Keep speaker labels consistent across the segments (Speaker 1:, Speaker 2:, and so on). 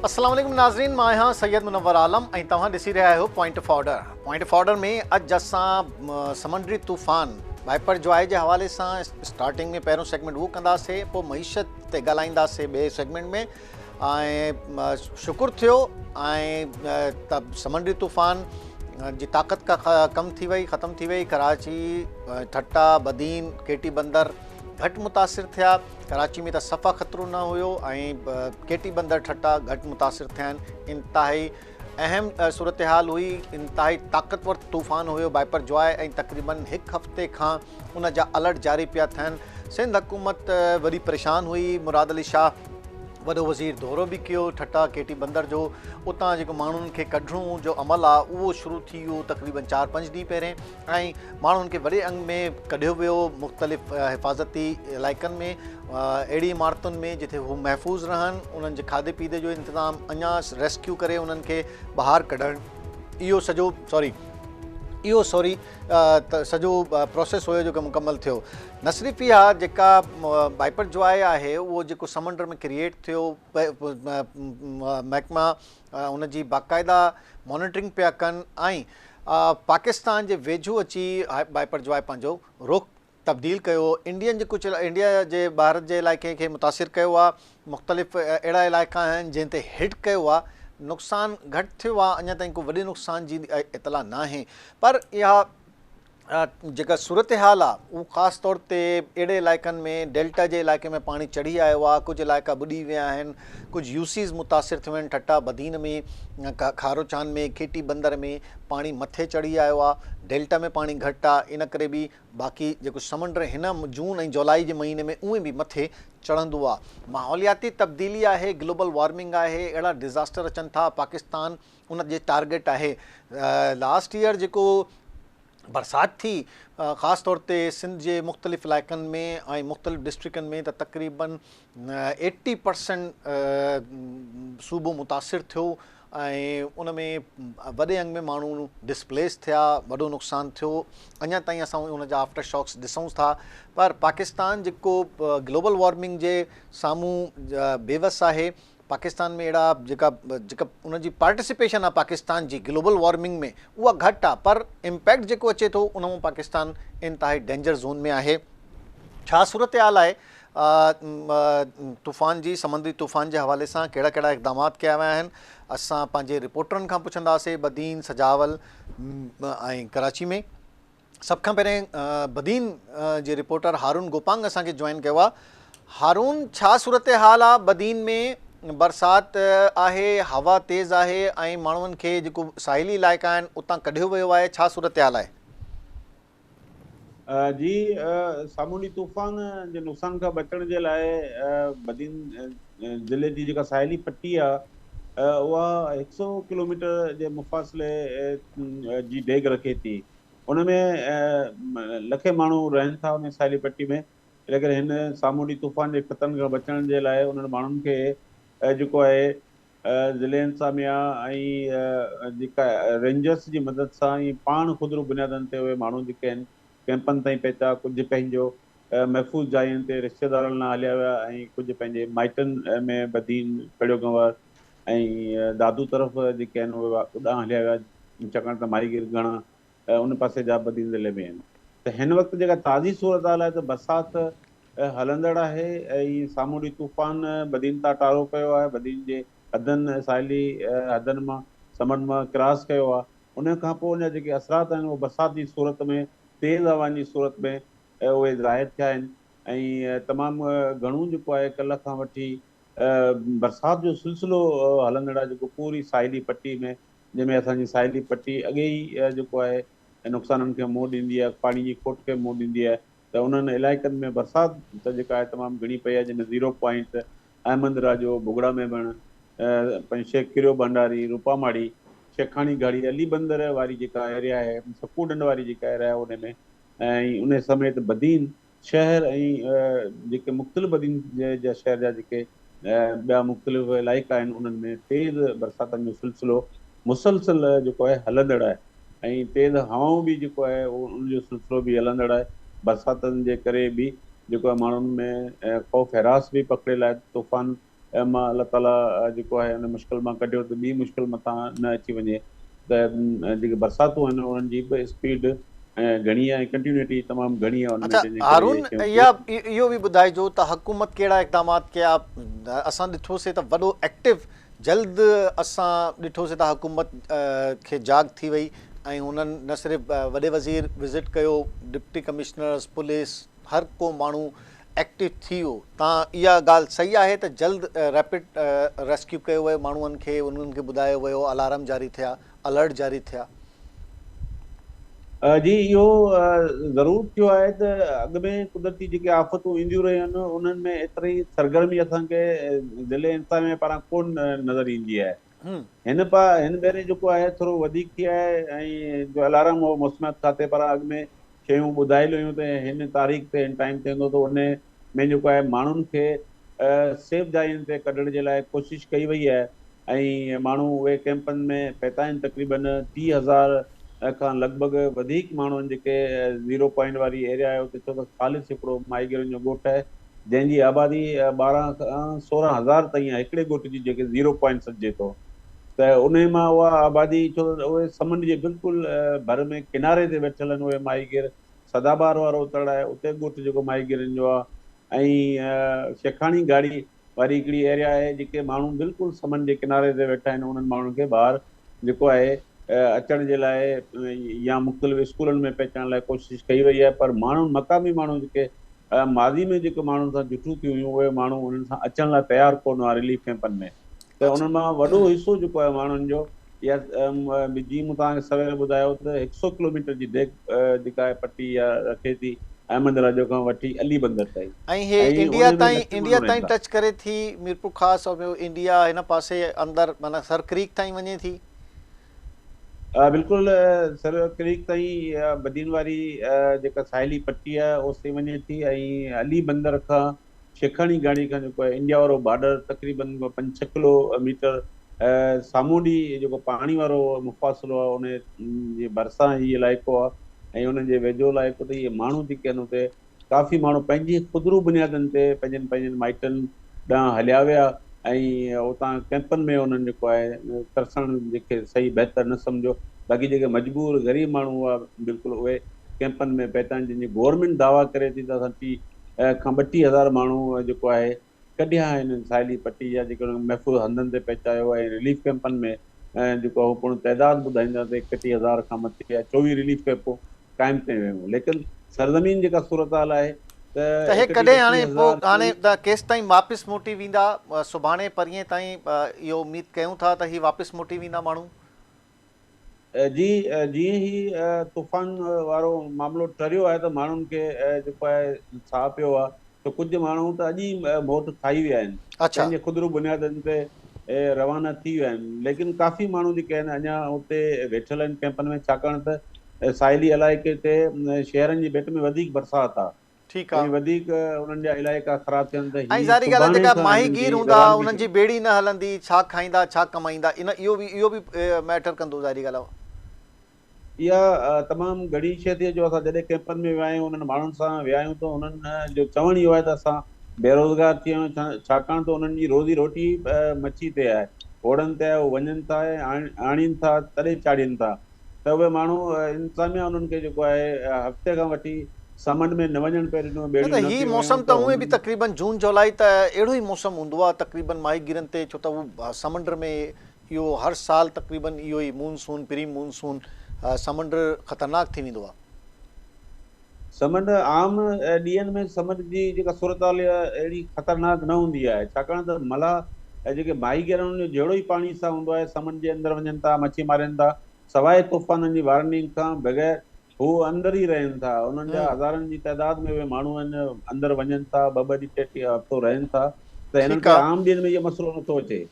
Speaker 1: अस्सलाम वालेकुम नाज़रीन, मां आहियां सैयद मुनव्वर आलम ऐं तव्हां ॾिसी रहिया आहियो point of order. Point of order में अॼु असां समुंडी तूफ़ान वाइपर जॉय जे हवाले सां स्टार्टिंग में पहिरियों सेगमेंट उहो कंदासीं, पोइ मईशत ते ॻाल्हाईंदासीं ॿिए सेगमेंट में। ऐं शुकुरु थियो ऐं समुंडी तूफ़ान जी ताक़त का कम थी वई, ख़त्म थी वई। कराची, ठट्टा, बदीन, केटी बंदर घटि मुतासिर थिया। कराची में त सफ़ा ख़तरो न हुयो ऐं केटी बंदर ठट्टा घटि मुतासिर थिया आहिनि। इंतिहाई अहम सूरत हाल हुई, इंतिहाई ताक़तवर तूफ़ान हुयो वाइपर जॉय ऐं तक़रीबन हिकु हफ़्ते खां उन जा अलर्ट जारी पिया थियनि। सिंध हुकूमत वॾी परेशान हुई। मुराद अली शाह वॾो वज़ीर दौरो बि कयो ठट्टा केटी बंदर जो। उतां जेको माण्हुनि खे कढणो जो अमल आहे उहो शुरू थी वियो तक़रीबन 4-5 ॾींहं पहिरें, ऐं माण्हुनि खे वॾे अंग में कढियो वियो मुख़्तलिफ़ हिफ़ाज़ती इलाइक़नि में, अहिड़ी इमारतुनि में जिथे हू महफ़ूज़ रहनि। उन्हनि जे खाधे पीते जो इंतज़ाम अञा रेस्क्यू करे उन्हनि खे ॿाहिरि कढणु, इहो सॼो प्रोसेस हुयो जेको मुकमल थियो। न सिर्फ़ु इहा जेका वाइपर जॉय आहे उहो जेको समुंड में क्रिएट थियो, महकमा उनजी बाक़ाइदा मॉनिटरिंग पिया कनि ऐं पाकिस्तान जे वेझो अची वाइपर जॉय पंहिंजो रुख़ तब्दील कयो। इंडिया जे भारत जे इलाइक़े खे मुतासिर कयो आहे। मुख़्तलिफ़ अहिड़ा इलाइक़ा आहिनि जिन ते हिट कयो आहे। नुक़सानु घटि थियो आहे, अञा ताईं को वॾे नुक़सान जी इतला न आहे, पर इहा जेका सूरत हाल आहे उहो ख़ासि तौर ते अहिड़े इलाइक़नि में डेल्टा जे इलाइक़े में पाणी चढ़ी आयो आहे। कुझु इलाइक़ा ॿुॾी विया आहिनि, कुझु यूसीज़ मुतासिर थियूं आहिनि। ठट्टा बदीन में, खारोचान में, केटी बंदर में पाणी मथे चढ़ी आयो आहे। डेल्टा में पाणी घटि आहे, इन करे बि बाक़ी जेको समुंड हिन जून ऐं जुलाई जे महीने में उहे बि मथे चढ़ंदो आहे। माहौलियाती तब्दीली आहे, ग्लोबल वार्मिंग आहे, अहिड़ा डिज़ास्टर अचनि था। पाकिस्तान उन जे टारगेट आहे। लास्ट ईयर जेको बरसाति थी ख़ासि तौर ते सिंध जे मुख़्तलिफ़ इलाइक़नि में ऐं मुख़्तलिफ़ डिस्ट्रिक्टनि में, त तक़रीबन 80% सूबो मुतासिर थियो ऐं उन में वॾे अंग में माण्हू डिस्प्लेस थिया, वॾो नुक़सानु थियो। अञा ताईं असां उन जा आफ्टर शॉक्स ॾिसूं था, पर पाकिस्तान जेको ग्लोबल वार्मिंग जे साम्हूं बेवस आहे। पाकिस्तान में अहिड़ा जेका उनजी पार्टिसिपेशन आहे पाकिस्तान जी ग्लोबल वार्मिंग में, उहा घटि आहे, पर इम्पैक्ट जेको अचे थो उन मां पाकिस्तान इंतिहाई डेंजर ज़ोन में आहे। छा सूरत हाल आहे तूफ़ान जी, समुंडी तूफ़ान जे हवाले सां कहिड़ा कहिड़ा इक़दामात कया विया आहिनि, असां पंहिंजे रिपोर्टरनि खां पुछंदासीं बदीन, सजावल ऐं कराची में। सभ खां पहिरें बदीन जे रिपोर्टर हारून गोपांग असांखे जॉइन कयो आहे। हारून, छा सूरत हाल आहे बदीन में? बरसाति आहे, हवा तेज़ आहे ऐं माण्हुनि खे जेको साहिली इलाइक़ा आहिनि उतां कढियो वियो आहे, छा सूरत हाल आहे?
Speaker 2: जी, सामूंडी तूफ़ान जे नुक़सान खां बचण जे लाइ बदीन ज़िले जी जेका साहिली पट्टी आहे उहा 100 किलोमीटर जे मुफ़ासिले जी डेग रखे थी। उन में लखे माण्हू रहनि था उन साहिली पट्टी में। लेकिन हिन सामूंडी तूफ़ान जे ख़तरनि खां बचण जे लाइ उन्हनि माण्हुनि खे जेको आहे ज़िले इंतज़ामिया ऐं जेका रेंजर्स जी मदद सां ई पाण ख़ुदि बुनियादनि ते उहे माण्हू जेके आहिनि कैंपनि ताईं पहुचा। कुझु पंहिंजो महफ़ूज़ जायुनि ते रिश्तेदारनि लाइ हलिया विया ऐं कुझु पंहिंजे माइटनि में बदीन, कड़ियो कंवर ऐं दादू तरफ़ जेके आहिनि उहे उॾां हलिया विया, छाकाणि त माहीगीर घणा उन पासे जा बदीन ज़िले में आहिनि। त हिन वक़्तु जेका ताज़ी सूरत हाल आहे त बरसाति हलंदड़ आहे ऐं सामूंडी तूफ़ान बदीन तां टारो कयो आहे, बदीन जे हदनि साहिली हदनि मां समुंड मां क्रॉस कयो आहे। उन खां पोइ उन जा जेके असरात आहिनि उहे बरसाति जी सूरत में, तेज़ हवाउनि जी सूरत में उहे ज़ाहिर थिया आहिनि ऐं तमामु घणो जेको आहे कल्ह खां वठी बरसाति जो सिलसिलो हलंदड़ आहे, जेको पूरी साहिली पट्टी में, जंहिंमें असांजी साहिली पट्टी अॻे ई जेको आहे नुक़साननि खे मुंहुं ॾींदी आहे, पाणी जी खोट खे मुंहुं ॾींदी आहे। त उन्हनि इलाइक़नि में बरसाति त जेका आहे तमामु घणी पई आहे, जंहिंमें 0 पॉइंट, अहमद राजो, बुगड़ा में पिणु शेख किरियो भंडारी, रूपामाड़ी, शेखाणी घाड़ी, अली बंदर वारी जेका एरिया आहे, सकू ॾंड वारी जेका एरिया आहे उन में, ऐं उन समेत बदीन शहर ऐं जेके मुख़्तलिफ़ बदीन जा शहर जा जेके ॿिया मुख़्तलिफ़ इलाइक़ा आहिनि उन्हनि में तेज़ बरसातनि जो सिलसिलो मुसलसल जेको आहे हलंदड़ आहे ऐं तेज़ हवाऊं बि जेको आहे उनजो सिलसिलो बि हलंदड़ आहे। बरसातनि जे करे बि जेको आहे माण्हुनि में ख़ौफ़ हिरास बि पकिड़ियल आहे। तूफ़ान मां अलाह ताला जेको आहे उन मुश्किल मां कढियो त ॿी मुश्किल मथां न अची वञे, त जेके बरसातूं आहिनि उन्हनि जी बि स्पीड घणी आहे, कंटिन्यूटी तमामु घणी आहे उनमें,
Speaker 1: अच्छा
Speaker 2: जंहिंजे करे इहे
Speaker 1: हारून
Speaker 2: शयूं थिए
Speaker 1: इहा
Speaker 2: थियूं।
Speaker 1: इहो बि ॿुधाइजो त हुकूमत कहिड़ा इक़दामात कया। असां ॾिठोसीं त वॾो एक्टिव जल्द असां ॾिठोसीं त हुकूमत खे जाग थी वई ऐं हुननि न सिर्फ़ु वॾे वज़ीर विज़िट कयो, डिप्टी कमिश्नर्स पुलिस हर को माण्हू एक्टिव थी वियो। तव्हां इहा ॻाल्हि सही आहे त जल्द रैपिड रेस्क्यू कयो वियो माण्हुनि खे, उन्हनि खे ॿुधायो वियो, अलार्म जारी थिया, अलर्ट जारी थिया?
Speaker 2: जी इहो ज़रूरु थियो आहे त अॻु में कुदरती जेके आफ़तूं ईंदियूं रहियूं आहिनि उन्हनि में एतिरी सरगर्मी असांखे दिलि इंसान में पारां कोन नज़र ईंदी आहे। हिन भेरे जेको आहे थोरो वधीक थी आहे, ऐं जो अलार्म हो मौसमियात खाते पारां अॻु में शयूं ॿुधायल हुयूं त हिन तारीख़ ते हिन टाइम ते ईंदो, त उन में जेको आहे माण्हुनि खे सेफ जायुनि ते कढण जे लाइ कोशिशि कई वई आहे, ऐं माण्हू उहे कैंपनि में पहुता आहिनि। तक़रीबन 30,000 खां लॻभॻि वधीक माण्हू आहिनि जेके 0 पॉइंट वारी एरिया आहे उते, छो त ख़ालिस हिकिड़ो माहीगिरनि जो ॻोठु आहे जंहिंजी आबादी 12 खां 16,000 ताईं आहे, हिकिड़े ॻोठ जी जेके 0 पॉइंट सॾिजे थो। त उन मां उहा आबादी, छो त उहे समुंड जे बिल्कुलु भर में किनारे ते वेठल आहिनि उहे माहीगिर, सदाबार वारो तड़ आहे उते ॻोठु जेको माहीगिरनि जो आहे। ऐं शेखाणी गाड़ी वारी हिकिड़ी एरिया आहे जेके माण्हू बिल्कुलु समुंड जे किनारे ते वेठा आहिनि, उन्हनि माण्हुनि खे ॿाहिरि जेको आहे अचण जे लाइ या मुख़्तलिफ़ स्कूलनि में पहुचण लाइ कोशिशि कई वई आहे, पर माण्हू मक़ामी माण्हू जेके माज़ी में जेके माण्हुनि सां जुठूं थियूं हुयूं उहे माण्हू उन्हनि सां अचण लाइ तयारु कोन हुआ रिलीफ कैंपनि में। त
Speaker 1: अच्छा
Speaker 2: उन्हनि मां वॾो हिसो जेको आहे माण्हुनि जो, या जीअं मूं तव्हांखे सवेल ॿुधायो त 100 किलोमीटर जी डेक जेका आहे पट्टी इहा रखे थी अहमद राजो खां वठी अली बंदर ताईं,
Speaker 1: ऐं हे
Speaker 2: ऐं
Speaker 1: इंडिया
Speaker 2: उन में
Speaker 1: ताईं
Speaker 2: लख माण्हू रहनि था।
Speaker 1: टच करे थी मीरपुर ख़ासि, और ॿियो इंडिया हिन पासे अंदरि माना सर क्रीक ताईं वञे थी?
Speaker 2: बिल्कुलु सर क्रीक ताईं बदीन वारी जेका साहिली पट्टी आहे उते वञे थी, ऐं अली बंदर खां शेखाणी गाड़ी खां जेको आहे इंडिया वारो बॉर्डर तक़रीबन 5-6 किलोमीटर साम्हूं ॾी जेको पाणी वारो मुफ़ासिलो आहे उन जे भरिसां हीउ इलाइक़ो आहे, ऐं उन जे वेझो इलाइक़ो ते इहे माण्हू जेके आहिनि उते काफ़ी माण्हू पंहिंजी ख़ुदरू बुनियादनि ते पंहिंजनि माइटनि ॾांहुं हलिया विया, ऐं उतां कैंपनि में उन्हनि जेको आहे तरसण जेके सही बहितर न सम्झो, बाक़ी जेके मजबूर ग़रीब माण्हू हुआ बिल्कुलु उहे कैंपनि में पहुता आहिनि, जंहिंजी गवर्नमेंट दावा करे थी त असां 30 खां 32,000 माण्हू जेको आहे कढिया आहिनि साहिली पट्टी जा, जेके महफ़ूज़ हंधनि ते पहुचायो आहे रिलीफ कैंपनि में। जेको हुकुम तइदाद ॿुधाईंदा त 31,000 खां मथे आहे, 24 रिलीफ कैंपूं क़ाइमु कयूं वियूं, लेकिन सरज़मीन जेका सूरत हाल आहे
Speaker 1: त हे
Speaker 2: त
Speaker 1: कॾहिं हाणे पोइ
Speaker 2: 31-32,000
Speaker 1: हाणे त केसि ताईं वापसि मोटी वेंदा? सुभाणे परीहं ताईं इहो उमेद कयूं था त हीअ वापसि मोटी वेंदा माण्हू?
Speaker 2: जी जीअं ई तूफ़ान वारो मामिलो टरियो आहे त माण्हुनि खे जेको आहे साह पियो आहे, त कुझु माण्हू त अॼु ई मौत खाई विया आहिनि,
Speaker 1: अच्छा
Speaker 2: पंहिंजे ख़ुदरू बुनियादनि ते रवाना थी विया आहिनि। लेकिन काफ़ी माण्हू जेके आहिनि अञा हुते वेठल आहिनि कैंपनि में, छाकाणि त साहिली इलाइक़े ते शहरनि जी भेट में वधीक बरसाति आहे,
Speaker 1: ठीकु
Speaker 2: ऐं
Speaker 1: आहे।
Speaker 2: वधीक उन्हनि जा इलाइक़ा ख़राब थियनि त
Speaker 1: ऐं
Speaker 2: हीअ
Speaker 1: ज़ाहिरी ॻाल्हि आहे
Speaker 2: सुभाणे
Speaker 1: जेका
Speaker 2: खां हिननि जी
Speaker 1: माहीगीर हूंदा
Speaker 2: रवानगी
Speaker 1: उन्हनि जी
Speaker 2: शुरू।
Speaker 1: ॿेड़ी न हलंदी, छा खाईंदा छा कमाईंदा, इहो बि मैटर कंदो ज़ाहिरी ॻाल्हि आहे।
Speaker 2: इहा तमामु घणी शइ थी, जो असां जॾहिं कैंपनि में विया आहियूं उन्हनि माण्हुनि सां विया आहियूं त उन्हनि जो चवणु इहो आहे त असां बेरोज़गार थी विया आहियूं, छाकाणि त उन्हनि जी रोज़ी रोटी मच्छी ते आहे, होड़नि ते आहे, उहे वञनि था आणीनि था तॾहिं चाढ़ीनि था, त उहे माण्हू इंतिज़ामिया उन्हनि खे जेको आहे हफ़्ते खां वठी समुंड में न वञणु पियो ॾिनो,
Speaker 1: न
Speaker 2: ॿेड़ियूं
Speaker 1: त
Speaker 2: न
Speaker 1: हीउ
Speaker 2: पियूं वयूं
Speaker 1: मौसम
Speaker 2: त
Speaker 1: त उहे बि
Speaker 2: हुननि
Speaker 1: तक़रीबन जून जुलाई त अहिड़ो ई मौसम हूंदो आहे तक़रीबन माहीगीरनि ते, छो त उहो समुंड में इहो हर साल तक़रीबन इहो ई मूनसून प्री मूनसून समुंड ख़तरनाक थी वेंदो आहे।
Speaker 2: समुंड आम ॾींहंनि में समुंड जी जेका सूरत हाल अहिड़ी ख़तरनाक न हूंदी आहे, छाकाणि त मलाह जेके माहीगिर आहिनि उन जहिड़ो ई पाणी सां हूंदो आहे, समुंड जे अंदरि वञनि था, मच्छी मारनि था, सवाइ तूफ़ाननि जी वार्निंग खां बग़ैर हू अंदरि ई रहनि था। उन्हनि जा हज़ारनि जी तइदाद में उहे माण्हू आहिनि अंदरि वञनि था, 2-2 ॾींहं 3 हफ़्तो रहनि था, त हिननि
Speaker 1: ठीकु
Speaker 2: खे
Speaker 1: आहे।
Speaker 2: आम ॾींहंनि में इहो मसइलो नथो अचे।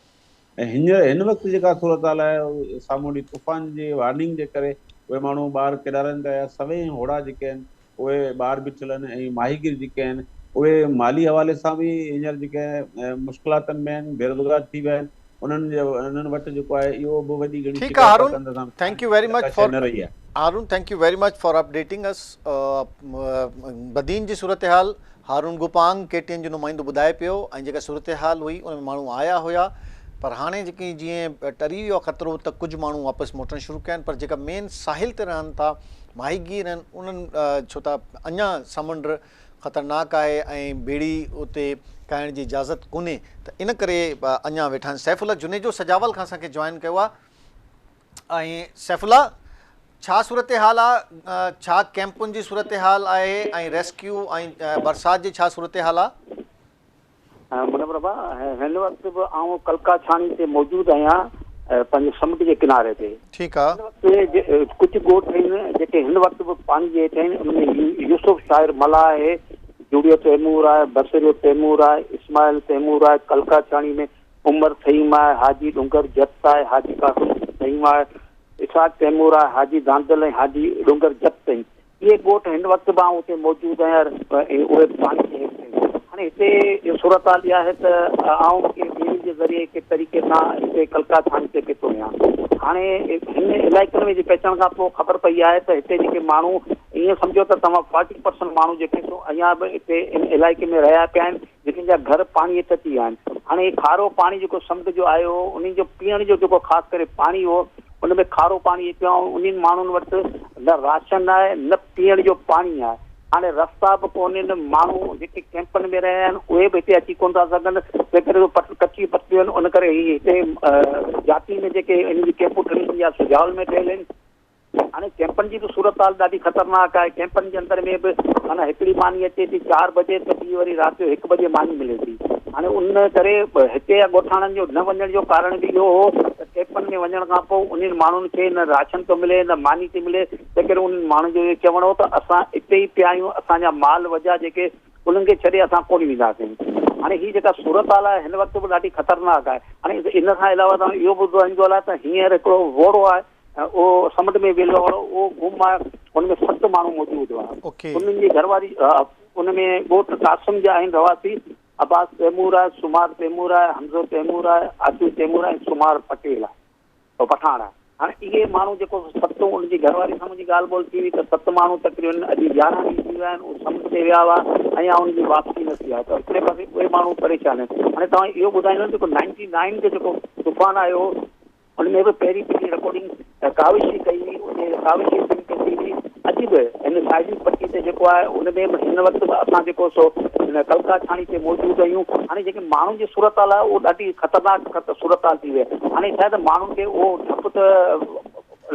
Speaker 2: ऐं हिन वक़्तु जेका सूरत हाल आहे साम्हूं ॾींहुं तूफ़ान जी वार्निंग जे करे उहे माण्हू ॿाहिरि किनारनि ते सवें होड़ा जेके आहिनि उहे ॿाहिरि बीठल आहिनि, ऐं माहीगीर जेके आहिनि उहे माली हवाले सां बि हींअर जेके मुश्किलातनि में आहिनि, बेरोज़गार थी विया आहिनि, उन्हनि वटि जेको आहे इहो बि वॾी घणी
Speaker 1: ठीकु आहे
Speaker 2: शिकायत आहे
Speaker 1: हारून,
Speaker 2: त अंदरि सां
Speaker 1: थैंक यू
Speaker 2: खाइण
Speaker 1: वेरी
Speaker 2: पीअण
Speaker 1: मच
Speaker 2: का शइ
Speaker 1: फॉर
Speaker 2: न रही आहे।
Speaker 1: Haroon, thank you very much for updating us Badin ji Surat hall. Haroon गुपांग KTN जो नुमाइंदो ॿुधाए पियो ऐं जेका सूरत हाल हुई उन में माण्हू आया हुया पर हाणे जेकी जीअं टरी वियो आहे ख़तरो त कुझु माण्हू वापसि मोटणु शुरू कया आहिनि पर जेका मेन साहिल ते रहनि था माहीगीर आहिनि उन्हनि छो त अञा समुंड ख़तरनाक आहे ऐं ॿेड़ी उते खाइण जी इजाज़त कोन्हे त इन करे अञा वेठा आहिनि। सैफुल्ला जुनेजो सजावल खां असांखे जॉइन कयो आहे ऐं सैफुल्ला छा सूरत हाल आहे, छा कैंपुनि जी सूरत हाल आहे ऐं रेस्क्यू ऐं बरसाति जी छा सूरत हाल आहे?
Speaker 3: मुनवर भाउ हिन वक़्तु बि आउं कलका छाणी ते मौजूदु आहियां पंहिंजे समुंड जे किनारे ते।
Speaker 1: ठीकु आहे।
Speaker 3: कुझु ॻोठ आहिनि जेके हिन वक़्तु बि पाणी जे हेठि आहिनि उनमें यूसुफ शाहिर मला आहे, जूड़ियो तैमूर आहे, बसरियो तैमूर आहे, इस्माइल तैमूर आहे, कलका छाणी में उमर सईम आहे, हाजी डुंगर जत आहे, हाजी कासिम सईम आहे, इसाक तैमूर आहे, हाजी दांदल ऐं हाजी डुंगर जत आहिनि। इहे ॻोठ हिन वक़्तु बि आउं उते मौजूदु आहियां उहे पाणी जे हेठि आहिनि। हाणे हिते सूरत हाल इहा आहे त आउं ॿेड़ी जे ज़रिए के तरीक़े सां हिते कलका छाणी ते पियो आहियां। हाणे हिन इलाइक़नि में जे पहुचण खां पोइ ख़बर पई आहे त हिते जेके माण्हू ईअं सम्झो त तव्हां 40% माण्हू जेके अञा बि हिते इन इलाइक़े में रहिया पिया आहिनि जेके जा घर पाणी हेठि अची विया आहिनि। हाणे खारो पाणी जेको समुंड जो आयो हो उन जो पीअण जो जेको ख़ासि करे पाणी हो उन में खारो पाणी पियो ऐं उन्हनि माण्हुनि वटि न राशन आहे न पीअण जो पाणी आहे। हाणे रस्ता बि कोन्हनि, माण्हू जेके कैंपनि में रहिया आहिनि उहे बि हिते अची कोन था सघनि तंहिं करे कची पटियूं आहिनि। उन करे हिते जाती में जेके इन जी कैंपूं ठहियूं या सुजावल में ठहियल आहिनि। हाणे कैंपनि जी बि सूरत हाल ॾाढी ख़तरनाक आहे। कैंपनि जे अंदर में बि माना हिकिड़ी मानी अचे थी 4 बजे त ॿी वरी राति जो 1 बजे मानी मिले थी। हाणे उन करे हिते ॻोठाणनि जो न वञण जो कारण बि इहो हो त कैंपनि में वञण खां पोइ उन्हनि माण्हुनि खे न राशन थो मिले न मानी थी मिले तंहिं करे उन्हनि माण्हुनि जो इहो चवणो हो त असां हिते ई पिया आहियूं, असांजा माल वजा जेके उन्हनि खे छॾे असां कोन वेंदासीं। हाणे हीअ जेका सूरत हाल आहे हिन वक़्तु बि ॾाढी ख़तरनाक आहे। हाणे इन खां अलावा तव्हां इहो ॿुधो आहे त हींअर हिकिड़ो वोड़ो आहे उहो समुंड में वेलो वारो उहो गुम आहे, हुनमें 7 माण्हू मौजूदु हुआ। उन्हनि जी घरवारी उनमें ॻोठ कासिम जा आहिनि रवासी, अब्बास तैमूर आहे, सुमार तैमूर आहे, हमज़ो तैमूर आहे, आजू तैमूर आहे, सुमार पटेल आहे पठाण आहे। हाणे इहे माण्हू जेको 7 उनजी घरवारी सां मुंहिंजी ॻाल्हि ॿोल थी हुई त 7 माण्हू तक़रीबन अॼु 11 ॾींहं थी विया आहिनि उहे समुंड ते विया हुआ ऐं उनजी वापसी न थी आहे त हिकिड़े पासे उहे माण्हू परेशान आहिनि। हाणे तव्हां इहो ॿुधाईंदो जेको 99 जो जेको तूफ़ान आयो उनमें बि पहिरीं रिकॉर्डिंग काविशी कई हुई, उन काविशी थी हुई। अॼु बि हिन साइडी पट्टी ते जेको आहे उनमें बि हिन वक़्तु बि असां जेको सो हिन कलका छाणी ते मौजूदु आहियूं। हाणे जेके माण्हुनि जी सूरत हाल आहे उहो ॾाढी ख़तरनाक सूरत हाल थी वई आहे। हाणे शायदि माण्हुनि खे उहो डपु त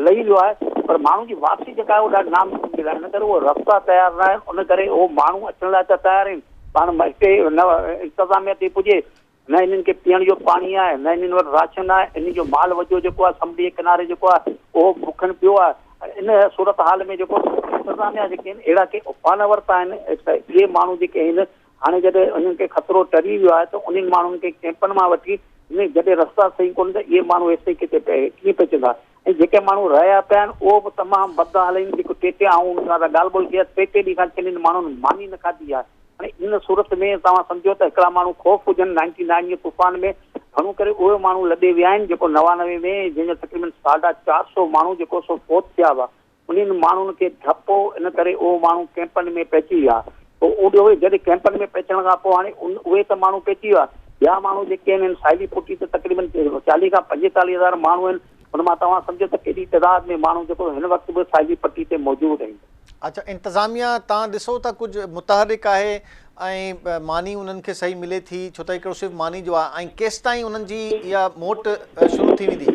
Speaker 3: लही वियो आहे पर माण्हुनि जी वापसी जेका आहे उहो ॾाढी नामुमकिन आहे। इन करे उहो रस्ता तयारु न आहिनि, उन करे उहो माण्हू अचण लाइ त तयारु आहिनि पाण हिते न इंतिज़ामिया ते पुॼे न इन्हनि खे पीअण जो पाणी आहे न इन्हनि वटि राशन आहे। इन जो माल वजो जेको आहे समुंड जे किनारे जेको आहे उहो बुखनि पियो आहे। इन सूरत हाल में जेको इंतिज़ामिया जेके आहिनि अहिड़ा के उपाय न वरिता आहिनि त इहे माण्हू जेके आहिनि हाणे जॾहिं उन्हनि खे ख़तरो टरी वियो आहे त उन्हनि माण्हुनि खे कैंपनि मां वठी जॾहिं रस्ता सही कोन्हे त इहे माण्हू हिते किथे कीअं पहुचंदा। ऐं जेके माण्हू रहिया पिया आहिनि उहो बि तमामु बदहाल आहिनि। जेको टे आऊं ॻाल्हि ॿोल कई आहे 3 ॾींहं खां किन माण्हुनि मानी न खाधी आहे। हाणे इन सूरत में तव्हां सम्झो त हिकिड़ा माण्हू ख़ौफ़ हुजनि 99 जे तूफ़ान में घणो करे उहे माण्हू लॾे विया आहिनि जेको 99 में जंहिंजो तक़रीबन 450 माण्हू जेको सो फोत थिया हुआ। उन्हनि माण्हुनि खे डपो इन करे उहो माण्हू कैंपनि में पहुची विया। पोइ उहे जॾहिं कैंपनि में पहुचण खां पोइ हाणे उहे त माण्हू पहुची विया, ॿिया माण्हू जेके आहिनि साइली पुटी ते तक़रीबन 40 खां 45 हज़ार माण्हू आहिनि। हुन मां तव्हां सम्झो त केॾी तइदाद में माण्हू जेको हिन वक़्तु बि साइली पटी ते मौजूदु आहिनि।
Speaker 1: अच्छा, इंतिज़ामिया तव्हां ॾिसो था कुझु मुतहरिक आहे ऐं मानी उन्हनि खे सही मिले थी छो त हिकिड़ो सिर्फ़ु मानी जो आहे ऐं केसि ताईं उन्हनि जी इहा मोट शुरू थी वेंदी?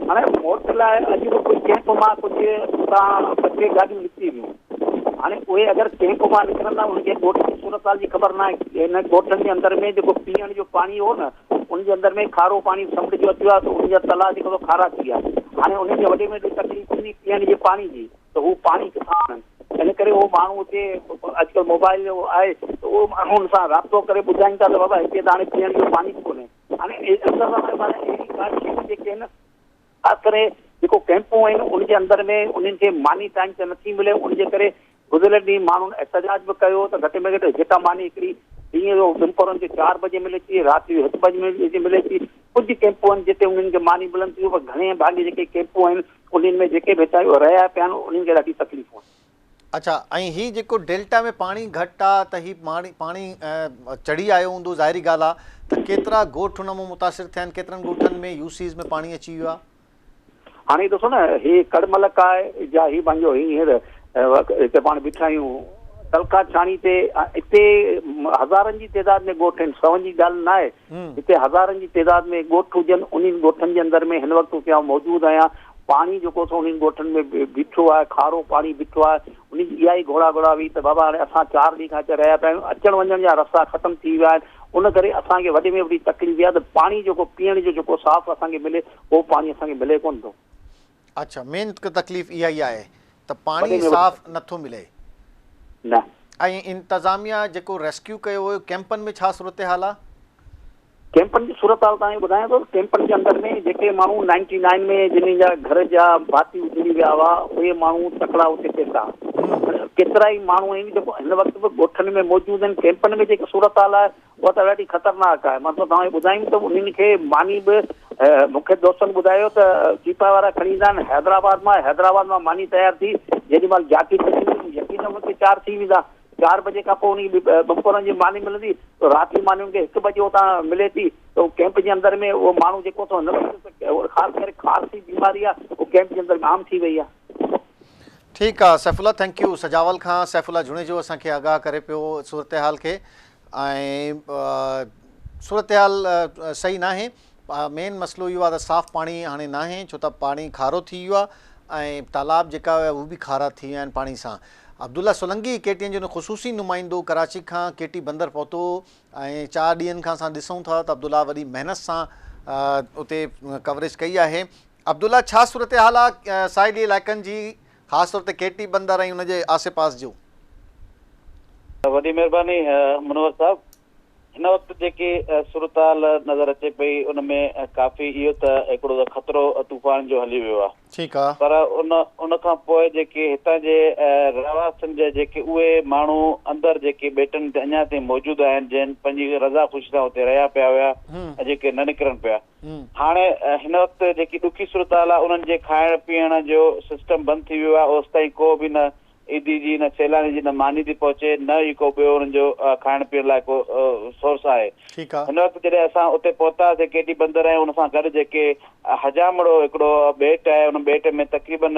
Speaker 3: हाणे मोट लाइ अॼु बि कुझु कैंप मां कुझु तव्हां 25 गाॾियूं निकिती वियूं। हाणे उहे अगरि कैंप मां निकिरंदा उनखे ॻोठ जी सूरत हाल जी ख़बर न आहे। हिन ॻोठनि जे अंदर में जेको पीअण जो पाणी हो न उनजे अंदर में खारो पाणी समुंड जो अची वियो आहे त उनजा तला जेको खारा थी विया। हाणे उनखे वॾे में तकलीफ़ थींदी पीअण जे पाणी जी त हू पाणी किथां आणनि। इन करे उहो माण्हू हिते अॼुकल्ह मोबाइल जो आहे त उहो माण्हुनि सां राब्तो करे ॿुधाइनि था त बाबा हिते त हाणे पीअण जो पाणी कोन्हे। हाणे अहिड़ी ॻाल्हियूं जेके आहिनि ख़ासि करे जेको कैंपूं आहिनि उनजे अंदर में उन्हनि खे मानी टाइम ते नथी मिले। उनजे करे गुज़िरियल ॾींहुं माण्हुनि एहतजाज बि कयो त घटि में घटि जेका मानी हिकिड़ी ॾींहं जो दुपहरनि जो 4 बजे मिले थी, राति जो 1 बजे मिले थी। कुझु कैंपूं आहिनि जिते उन्हनि खे मानी मिलनि थियूं पर घणे भाॻे जेके कैंपूं आहिनि उन्हनि में जेके बि रहिया पिया आहिनि उन्हनि खे ॾाढी तकलीफ़ूं आहिनि।
Speaker 1: अच्छा, ऐं ही जेको डेल्टा में पाणी घटि आहे त ही पाणी चढ़ी आयो हूंदो, ज़ाहिरी ॻाल्हि आहे, त केतिरा ॻोठ हुन मां मुतासिर थिया आहिनि, केतिरनि ॻोठनि में यूसीज़ में पाणी अची वियो आहे?
Speaker 3: हाणे ॾिसो न, ही कड़मलक आहे या ही पंहिंजो हींअर हिते पाण बीठा आहियूं तलका छाणी ते, हिते हज़ारनि जी तइदाद में ॻोठ आहिनि, सौनि जी ॻाल्हि न आहे। हिते हज़ारनि जी तइदाद में ॻोठ हुजनि, उन्हनि ॻोठनि जे अंदरि में हिन वक़्तु हुते मौजूदु आहियां। पाणी जेको अथव उन्हनि ॻोठनि में बीठो आहे, खारो पाणी बीठो आहे। उन जी इहा ई घोड़ा हुई त बाबा हाणे असां 4 ॾींहं खां हिते रहिया पिया आहियूं, अचण वञण जा रस्ता ख़तमु थी विया आहिनि। उन करे असांखे वॾे में वॾी तकलीफ़ इहा त पाणी जेको पीअण जो जेको साफ़ असांखे मिले, उहो पाणी असांखे मिले कोन थो।
Speaker 1: अच्छा, मेन तकलीफ़ इहा ई आहे त पाणी साफ़ नथो मिले
Speaker 3: न।
Speaker 1: ऐं इंतज़ामिया जेको रेस्क्यू कयो हुयो, कैंपनि में छा सूरत हाल आहे?
Speaker 3: कैंपनि जी सूरत हाल तव्हांखे ॿुधायां थो। कैंपनि जे अंदरि में जेके माण्हू 99 में जिन जा घर जा भाती उजड़ी विया हुआ, उहे माण्हू तकड़ा उते थियनि था। केतिरा ई माण्हू आहिनि जेको हिन वक़्तु बि ॻोठनि में मौजूदु आहिनि। कैंपनि में जेकी सूरत हाल आहे उहा त ॾाढी ख़तरनाक आहे। मतिलबु तव्हांखे ॿुधायूं त उन्हनि खे मानी बि मूंखे दोस्तनि ॿुधायो त चीपा वारा खणी ईंदा आहिनि हैदराबाद मां मानी तयारु थी, जेॾी महिल जाती यकीन हुते 4 थी वेंदा। 4 बजे खां पोइ उन बपोरनि जी मानी मिलंदी, त राति जी मानी खे 1 बजे उतां मिले थी। त कैंप जे अंदरि में उहो माण्हू जेको हिन वक़्तु ख़ासि करे खांसी बीमारी आहे, उहो कैंप जे अंदरि में आम थी वई आहे।
Speaker 1: ठीकु आहे सैफुल्ला, थैंक यू। सजावल खां सैफुल्ला जुणेजो असांखे आगाह करे पियो सूरत हाल खे। ऐं सूरत हाल सही न आहे। मेन मसइलो इहो आहे त साफ़ पाणी हाणे न आहे, छो त पाणी खारो थी वियो आहे ऐं तालाब जेका हुआ उहे बि खारा थी विया आहिनि पाणी सां। अब्दुल्ला सोलंगी KTN जो ख़ुसूसी नुमाइंदो कराची खां KT बंदर पहुतो ऐं 4 ॾींहंनि खां असां ॾिसूं था त अब्दुल्ला वॾी महिनत सां उते कवरेज कई आहे। अब्दुल्ला, छा सूरत हाल आहे साहिली इलाइक़नि जी, ख़ासि तौर ते KT बंदर ऐं हुनजे आसे पास जो?
Speaker 4: वॾी महिरबानी मुनवर साहब। हिन वक़्तु जेकी सूरत हाल नज़र अचे पई उन में काफ़ी इहो त हिकिड़ो ख़तरो तूफ़ान जो हली वियो आहे।
Speaker 1: ठीकु आहे।
Speaker 4: पर उन खां पोइ जेके हितां जे रहवासियुनि जा जेके उहे माण्हू अंदरि जेके ॿेटनि ते अञा ताईं मौजूदु आहिनि, जिन पंहिंजी रज़ा ख़ुशी सां हुते रहिया पिया हुया ऐं जेके न निकिरनि पिया, हाणे हिन वक़्तु जेकी ॾुखी सूरत हाल आहे, उन्हनि जे खाइण पीअण जो सिस्टम बंदि थी वियो आहे। ओसि ताईं को बि न ईदी जी, न सैलानी जी, न मानी थी पहुचे, न ई को ॿियो हुननि जो खाइण पीअण लाइ को सोर्स आहे। हिन वक़्तु जॾहिं असां उते पहुतासीं KT बंदर ऐं हुन सां गॾु जेके हजामड़ो हिकिड़ो ॿेट आहे, उन ॿेट में तक़रीबन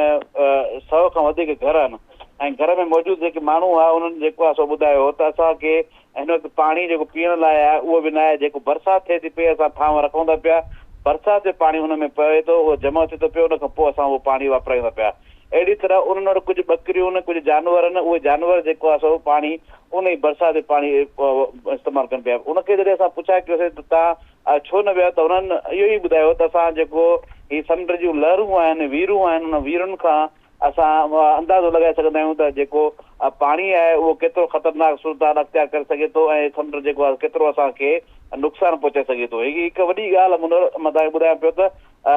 Speaker 4: 100 खां वधीक घर आहिनि ऐं घर में मौजूदु जेके माण्हू आहे उन्हनि जेको आहे सो ॿुधायो त असांखे हिन वक़्तु पाणी जेको पीअण लाइ आहे उहो बि न आहे। जेको बरसाति थिए थी पई, असां थांव रखूं था पिया, बरसाति जो पाणी हुन में पए थो, उहो जमा थिए थो पियो, उन खां पोइ असां उहो पाणी वापरायूं था पिया। अहिड़ी तरह उन्हनि वटि कुझु ॿकरियूं आहिनि, कुझु जानवर आहिनि, उहे जानवर जेको आहे सो पाणी उन ई बरसाति जो पाणी इस्तेमालु कनि पिया। उनखे जॾहिं असां पुछा कयोसीं त तव्हां छो न विया, त उन्हनि इहो ई ॿुधायो त असां जेको ही समुंड जूं लहरूं आहिनि, वीरूं आहिनि, उन वीरुनि खां असां अंदाज़ो लॻाए सघंदा आहियूं त जेको पाणी आहे उहो केतिरो ख़तरनाक सूरत हाल अख़्तियार करे सघे थो ऐं समुंड जेको आहे केतिरो असांखे नुक़सानु पहुचाए सघे थो। हीअ हिकु वॾी ॻाल्हि मां तव्हांखे ॿुधायां पियो त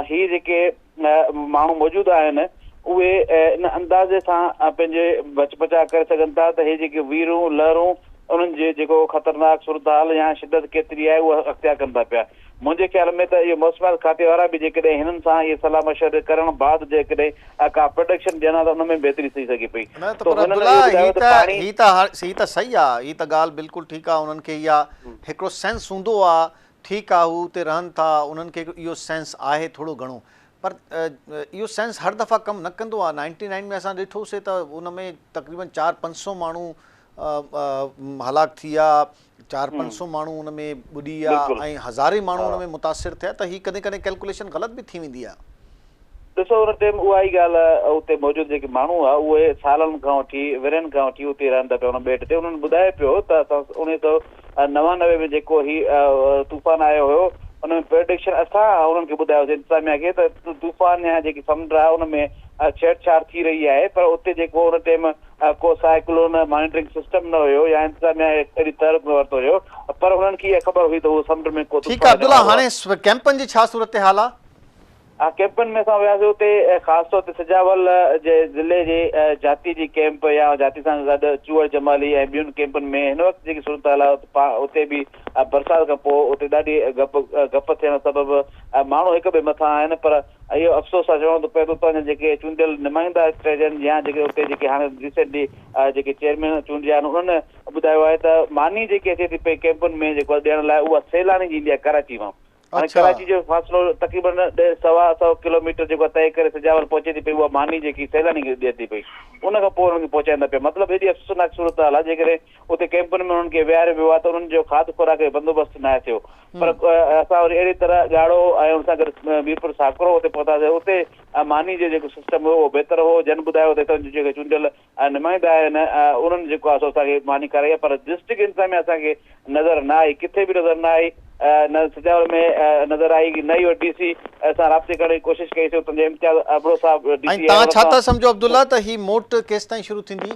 Speaker 4: हीअ जेके माण्हू मौजूदु आहिनि उहे इन अंदाज़े सां पंहिंजे बचाव करे सघनि था त हे जेके वीरूं लहरूं उन्हनि जे जेको ख़तरनाक सूरत हाल या शिदत केतिरी आहे उहा अख़्तियार कनि था पिया। मुंहिंजे ख़्याल में त इहो मौसमियात खाते वारा बि जेकॾहिं हिननि सां इहे सलाह मशवरे करण बाद जेकॾहिं का प्रोटेक्शन ॾियनि त उन में बहितरी थी सघे पई।
Speaker 1: ही त सही आहे, ही त ॻाल्हि बिल्कुलु ठीकु आहे। उन्हनि खे इहा हिकिड़ो सेंस हूंदो आहे, ठीकु आहे, हू उते रहनि था, उन्हनि खे इहो सेंस आहे थोरो घणो, पर इहो सेंस हर दफ़ा कमु न कंदो आहे। 99 में असां ॾिठोसीं त उन में तक़रीबन 400-500 माण्हू हलाक थी विया, 400-500 माण्हू हुन में ॿुॾी विया ऐं हज़ारे माण्हू हुन में मुतासिर थिया, त हीअ कॾहिं कॾहिं कैलकुलेशन ग़लति बि थी वेंदी आहे।
Speaker 4: ॾिसो उन टाइम उहा ई ॻाल्हि उते मौजूदु जेके माण्हू आहे उहे सालनि खां वठी विरहनि खां वठी उते रहनि था पिया उन ॿेट ते। उन्हनि ॿुधाए पियो त असां 1999 में जेको ही तूफ़ान आयो हुयो उन में प्रोटेक्शन असां उन्हनि खे ॿुधायोसीं इंतज़ामिया खे त तूफ़ान या जेकी समुंड आहे उन में छेड़छाड़ थी रही आहे, पर उते जेको उन टाइम को साइक्लोन मॉनिटरिंग सिस्टम न हुयो या इंतज़ामिया अहिड़ी तरफ़ न वरितो हुयो, पर हुननि खे इहा ख़बर हुई त उहो समुंड में को।
Speaker 1: ठीकु आहे अब्दुल्ला, हाणे कैंपनि जी छा सूरत हाल आहे?
Speaker 4: कैंपनि में असां वियासीं उते ख़ासि तौर ते सजावल जे ज़िले जे जाती जी कैंप या जाती सां गॾु चूअर जमाली ऐं ॿियुनि कैंपनि में हिन वक़्तु जेकी सूरत हाल आहे उते बि बरसाति खां पोइ उते ॾाढी गप थियण सबबि माण्हू हिक ॿिए मथां आहिनि, पर इहो अफ़सोस आहे चवणो थो पए थो त जेके चूंडियल नुमाइंदा आहिनि या जेके उते जेके हाणे रिसेंटली जेके चेयरमैन चूंडिया आहिनि उन्हनि ॿुधायो आहे त मानी जेकी अचे थी पई कैंपुनि में जेको ॾियण लाइ उहा सैलानी जी ईंदी आहे कराची मां। हाणे कराची जो फ़ासिलो तक़रीबन 125 किलोमीटर जेको तय करे सजावल पहुचे थी पई उहा मानी जेकी सैलानी खे ॾिए थी पई उन खां पोइ उन्हनि खे पहुचाईंदा पिया। मतिलबु एॾी अफ़सोसनाक सूरत हाल आहे जेकॾहिं उते कैंपुनि में उन्हनि खे विहारे वियो आहे त उन्हनि जो खाध खुराक जो बंदोबस्तु न थियो। पर असां वरी अहिड़ी तरह ॻाढ़ो ऐं हुन सां गॾु मीरपुर साकरो उते पहुतासीं। उते मानी जो जेको सिस्टम हो उहो बहितर हो। जन ॿुधायो त हितां जेके चूंडियल नुमाइंदा आहिनि उन्हनि जेको आहे सो असांखे मानी कराई आहे, पर डिस्ट्रिक्ट इंतज़ामिया असांखे नज़र न आई, किथे बि नज़र न आई। न सजावल में नज़र आई कि न ई DC असां राब्ते करण जी कोशिशि कईसीं। उतां जे इम्तियाज़ अबड़ो साहब
Speaker 1: ऐं तव्हां छा था सम्झो अब्दुल्ला त ही मोट केसिताईं शुरू थींदी?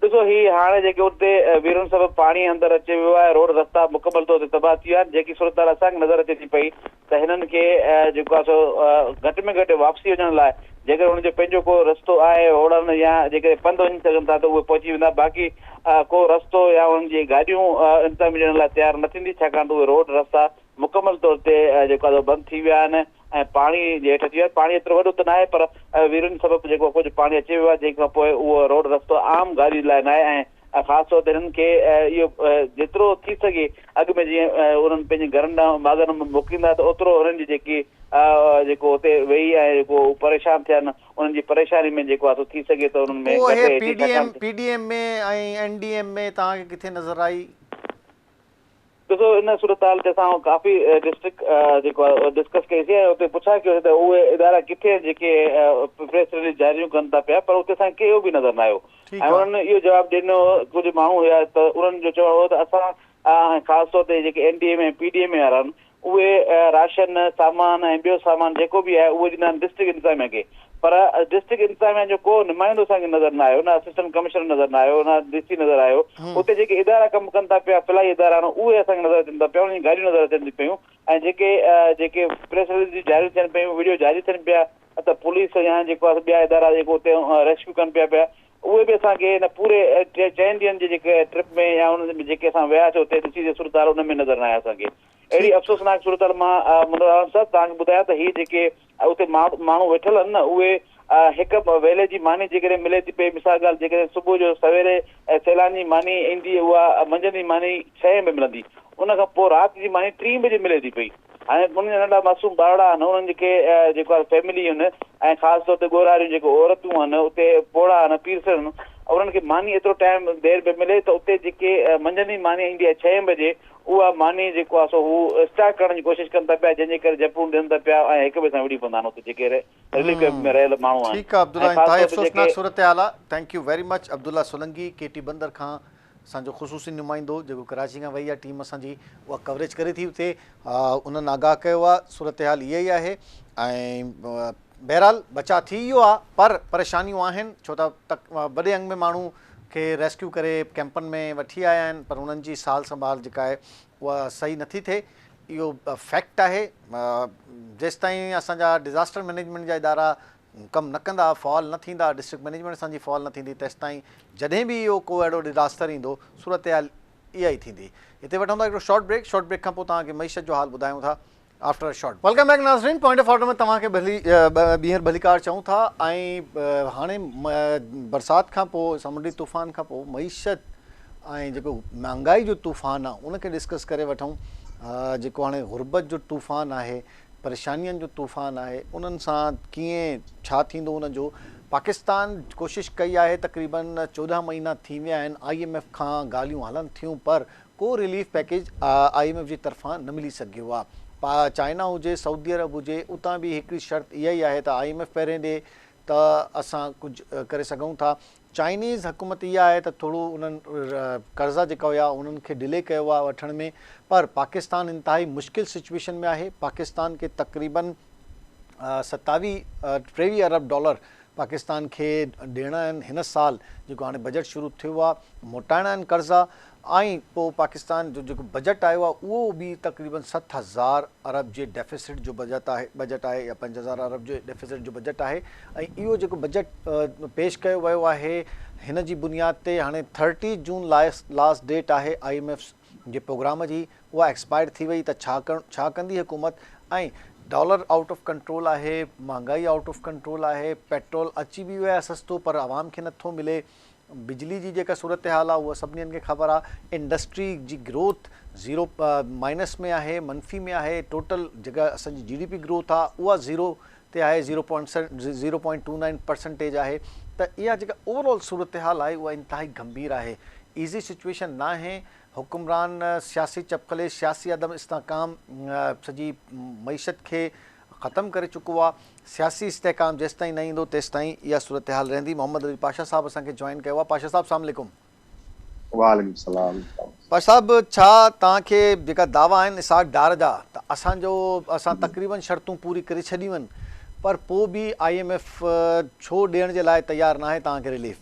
Speaker 4: ॾिसो ही हाणे जेके उते वीरन सबबु पाणी अंदरि अची वियो आहे, रोड रस्ता मुकमल तौर ते तबाह थी विया आहिनि। जेकी सूरत हाल असांखे नज़र अचे थी पई त हिननि खे जेको आहे सो घटि में घटि वापसी वञण लाइ जेकर हुनजो पंहिंजो को रस्तो आहे होड़नि या जेके पंधु वञी सघनि था त उहे पहुची वेंदा। बाक़ी को रस्तो या उन्हनि जी गाॾियूं इंतज़ाम ॾियण लाइ तयारु न थींदी, छाकाणि त उहे रोड रस्ता मुकमल तौर ते जेको आहे बंदि थी विया आहिनि ऐं पाणी जे हेठि अची वियो आहे। पाणी एतिरो वॾो त न आहे पर वीरन सबबु जेको कुझु पाणी अची वियो आहे, जंहिंखां पोइ उहो रोड रस्तो आम गाॾी लाइ न आहे। ऐं ख़ासि तौर ते हिननि खे इहो जेतिरो थी सघे अॻु में जीअं उन्हनि पंहिंजे घरनि ॾांहुं बाग़नि में मोकिलींदा त ओतिरो हुननि जी जेकी जेको हुते वेही ऐं जेको परेशान थियनि उन्हनि जी परेशानी में जेको आहे थी सघे त उन्हनि में
Speaker 1: PDM में ऐं NDM में तव्हांखे किथे नज़र आई?
Speaker 4: ॾिसो इन सूरत हाल ते असां काफ़ी डिस्ट्रिक्ट जेको आहे डिस्कस कईसीं ऐं उते पुछा कयोसीं त उहे इदारा किथे जेके प्रेस रिलीज़ जारियूं कनि था पिया, पर उते असांखे कहिड़ो बि नज़र न आयो। ऐं उन्हनि इहो जवाबु ॾिनो कुझु माण्हू हुया त उन्हनि जो चवणो हो त असां ख़ासि तौर ते जेके NDA में PDM वारा आहिनि उहे राशन सामान ऐं ॿियो सामान जेको बि आहे उहो ॾींदा आहिनि डिस्ट्रिक्ट इंतज़ामिया खे। पर डिस्ट्रिक्ट इंतज़ामिया जो को नुमाइंदो असांखे नज़र न आयो, न असिस्टेंट कमिश्नर नज़र न आयो, न DC नज़र आयो। उते जेके इदारा कमु कनि था पिया फिलहाई इदारा आहिनि उहे असांखे नज़र अचनि था पिया, उन्हनि जी गाॾियूं नज़र अचनि थी पियूं। ऐं जेके प्रेस रिलीज़ जारी थियनि पियूं, वीडियो जारी थियनि पिया त पुलिस या जेको आहे ॿिया इदारा जेको उते रेस्क्यू कनि पिया उहे बि असांखे हिन पूरे 4 ॾींहंनि जे जेके ट्रिप में या उन में जेके असां वियासीं उते ॾिसी सूरत हाल उन में नज़र न आया असांखे। अहिड़ी अफ़सोसनाक सूरत हाल मां मनोहर साहब तव्हांखे ॿुधायां त हीअ जेके उते माण्हू वेठल आहिनि न उहे हिकु वेले जी मानी जेकॾहिं मिले थी पई, मिसाल ॻाल्हि जेकॾहिं सुबुह जो सवेरे सैलानी मानी ईंदी उहा मंझंदि जी मानी 6 में मिलंदी, उन खां पोइ राति जी मानी 3 बजे मिले थी पई। हाणे उन नंढा मासूम ॿारड़ा आहिनि उन्हनि खे जेको आहे फैमिली आहिनि ऐं ख़ासि तौर ते ॻोरारियूं जेको औरतूं आहिनि उते पोड़ा आहिनि पीरस आहिनि उन्हनि खे मानी एतिरो टाइम देरि में मिले त उते जेके मंझंदि जी मानी ईंदी आहे 6 बजे उहा मानी जेको आहे सो हू स्टार्ट करण जी कोशिशि कनि था पिया, जंहिंजे करे जपूं ॾियनि था पिया ऐं हिक ॿिए सां विड़ी पवंदा आहिनि उते जेके रिलीफ कैंप में रहियल माण्हू आहिनि।
Speaker 1: ठीकु आहे अब्दुल्ला, इंतहाई अफ़सोसनाक सूरत हाल आहे। Thank you very much Abdullah Solanki, KT बंदर खां असांजो ख़ुसूसी नुमाइंदो जेको कराची खां वई आहे टीम असांजी उहा कवरेज करे थी उते, उन्हनि आगाह कयो आहे सूरत हाल इहा ई आहे। ऐं बहरहाल बचा थी वियो आहे पर परेशानियूं आहिनि छो त वॾे अंग में माण्हू खे रेस्क्यू करे कैंपनि में वठी आया आहिनि पर उन्हनि जी साल संभाल जेका आहे उहा सही नथी थिए, इहो फैक्ट आहे। जेसिताईं असांजा डिज़ास्टर मैनेजमेंट जा इदारा कमु न कंदा, फॉल न थींदा, डिस्ट्रिक्ट मैनेजमेंट असांजी फॉल न थींदी, तेसिताईं जॾहिं बि इहो को अहिड़ो डिज़ास्टर ईंदो सूरत हाल इहा ई थींदी। हिते वठूं था हिकिड़ो शॉर्ट ब्रेक खां पोइ तव्हांखे मईशत जो हाल ॿुधायूं था आफ्टर शॉर्ट। वेलकम बैक नाज़रीन, पॉइंट ऑफ ऑर्डर में तव्हांखे ॿीहर भलीकार चऊं था। ऐं हाणे बरसाति खां पोइ समुंडी तूफ़ान खां पोइ मईशत ऐं जेको महांगाई जो तूफ़ान आहे उनखे डिस्कस करे वठूं। जेको हाणे गुरबत जो तूफ़ान आहे, परेशानियुनि जो तूफ़ान आहे, उन्हनि सां कीअं छा थींदो उनजो। पाकिस्तान कोशिशि कई आहे, तक़रीबन 14 महीना थी विया आहिनि IMF खां ॻाल्हियूं हलनि थियूं पर को रिलीफ पैकेज IMF जी तरफ़ां न मिली सघियो आहे। चाइना हुजे, सऊदी अरब हुजे, उतां बि हिकिड़ी शर्त इहा ई आहे त IMF पहिरें ॾे त असां कुझु करे सघूं था। चाइनीज़ हुकूमत इहा आहे त थोरो उन्हनि कर्ज़ा जेका हुया उन्हनि खे डिले कयो आहे वठण में, पर पाकिस्तान इंतिहाई मुश्किल सिचुएशन में आहे। पाकिस्तान खे तक़रीबन 23 अरब डॉलर पाकिस्तान खे ॾियणा आहिनि हिन साल जेको हाणे बजट शुरू थियो आहे, मोटाइणा आहिनि कर्ज़ा। ऐं पोइ पाकिस्तान जो जेको बजट आयो आहे उहो बि तक़रीबन 7000 अरब जे डेफिसिट जो बजट आहे या 5000 अरब जे डेफिसिट जो बजट आहे। ऐं इहो जेको बजट पेश कयो वियो आहे हिन जी बुनियाद ते हाणे 30 जून लास्ट डेट आहे IMF जे प्रोग्राम जी, उहा एक्सपायर थी वई त छा कंदी हुकूमत। ऐं डॉलर आउट ऑफ कंट्रोल आहे, महांगाई आउट ऑफ कंट्रोल आहे, पेट्रोल अची बि वियो आहे सस्तो पर आवाम खे नथो मिले, बिजली जी जेका सूरत हाल आहे उहा सभिनीनि खे ख़बर आहे, इंडस्ट्री जी ग्रोथ ज़ीरो माइनस में आहे, मनफ़ी में आहे, टोटल जेका असांजी GDP ग्रोथ आहे उहा ज़ीरो ते आहे, 0.29% आहे। त इहा जेका ओवरऑल सूरत हाल आहे उहा इंतिहाई गंभीर आहे, ईज़ी सिचुएशन न आहे। हुक्मरान सियासी चपकले, सियासी अदम इस्तेहकाम सॼी मईशत खे ख़तमु करे चुको आहे। सियासी इस्तेहकाम जेसि ताईं न ईंदो तेसि ताईं इहा सूरत हाल रहंदी। मोहम्मद अली पाशा साहब असांखे जॉइन कयो आहे। पाशा साहब, अस्सलाम वालेकुम।
Speaker 5: वालेकुम सलाम।
Speaker 1: पाशा साहब, छा तव्हांखे जेका दावा आहिनि इसाक डार जा त असां तक़रीबन शर्तूं पूरी करे छॾियूं आहिनि पर पोइ बि IMF छो ॾियण जे लाइ तयारु न आहे तव्हांखे रिलीफ?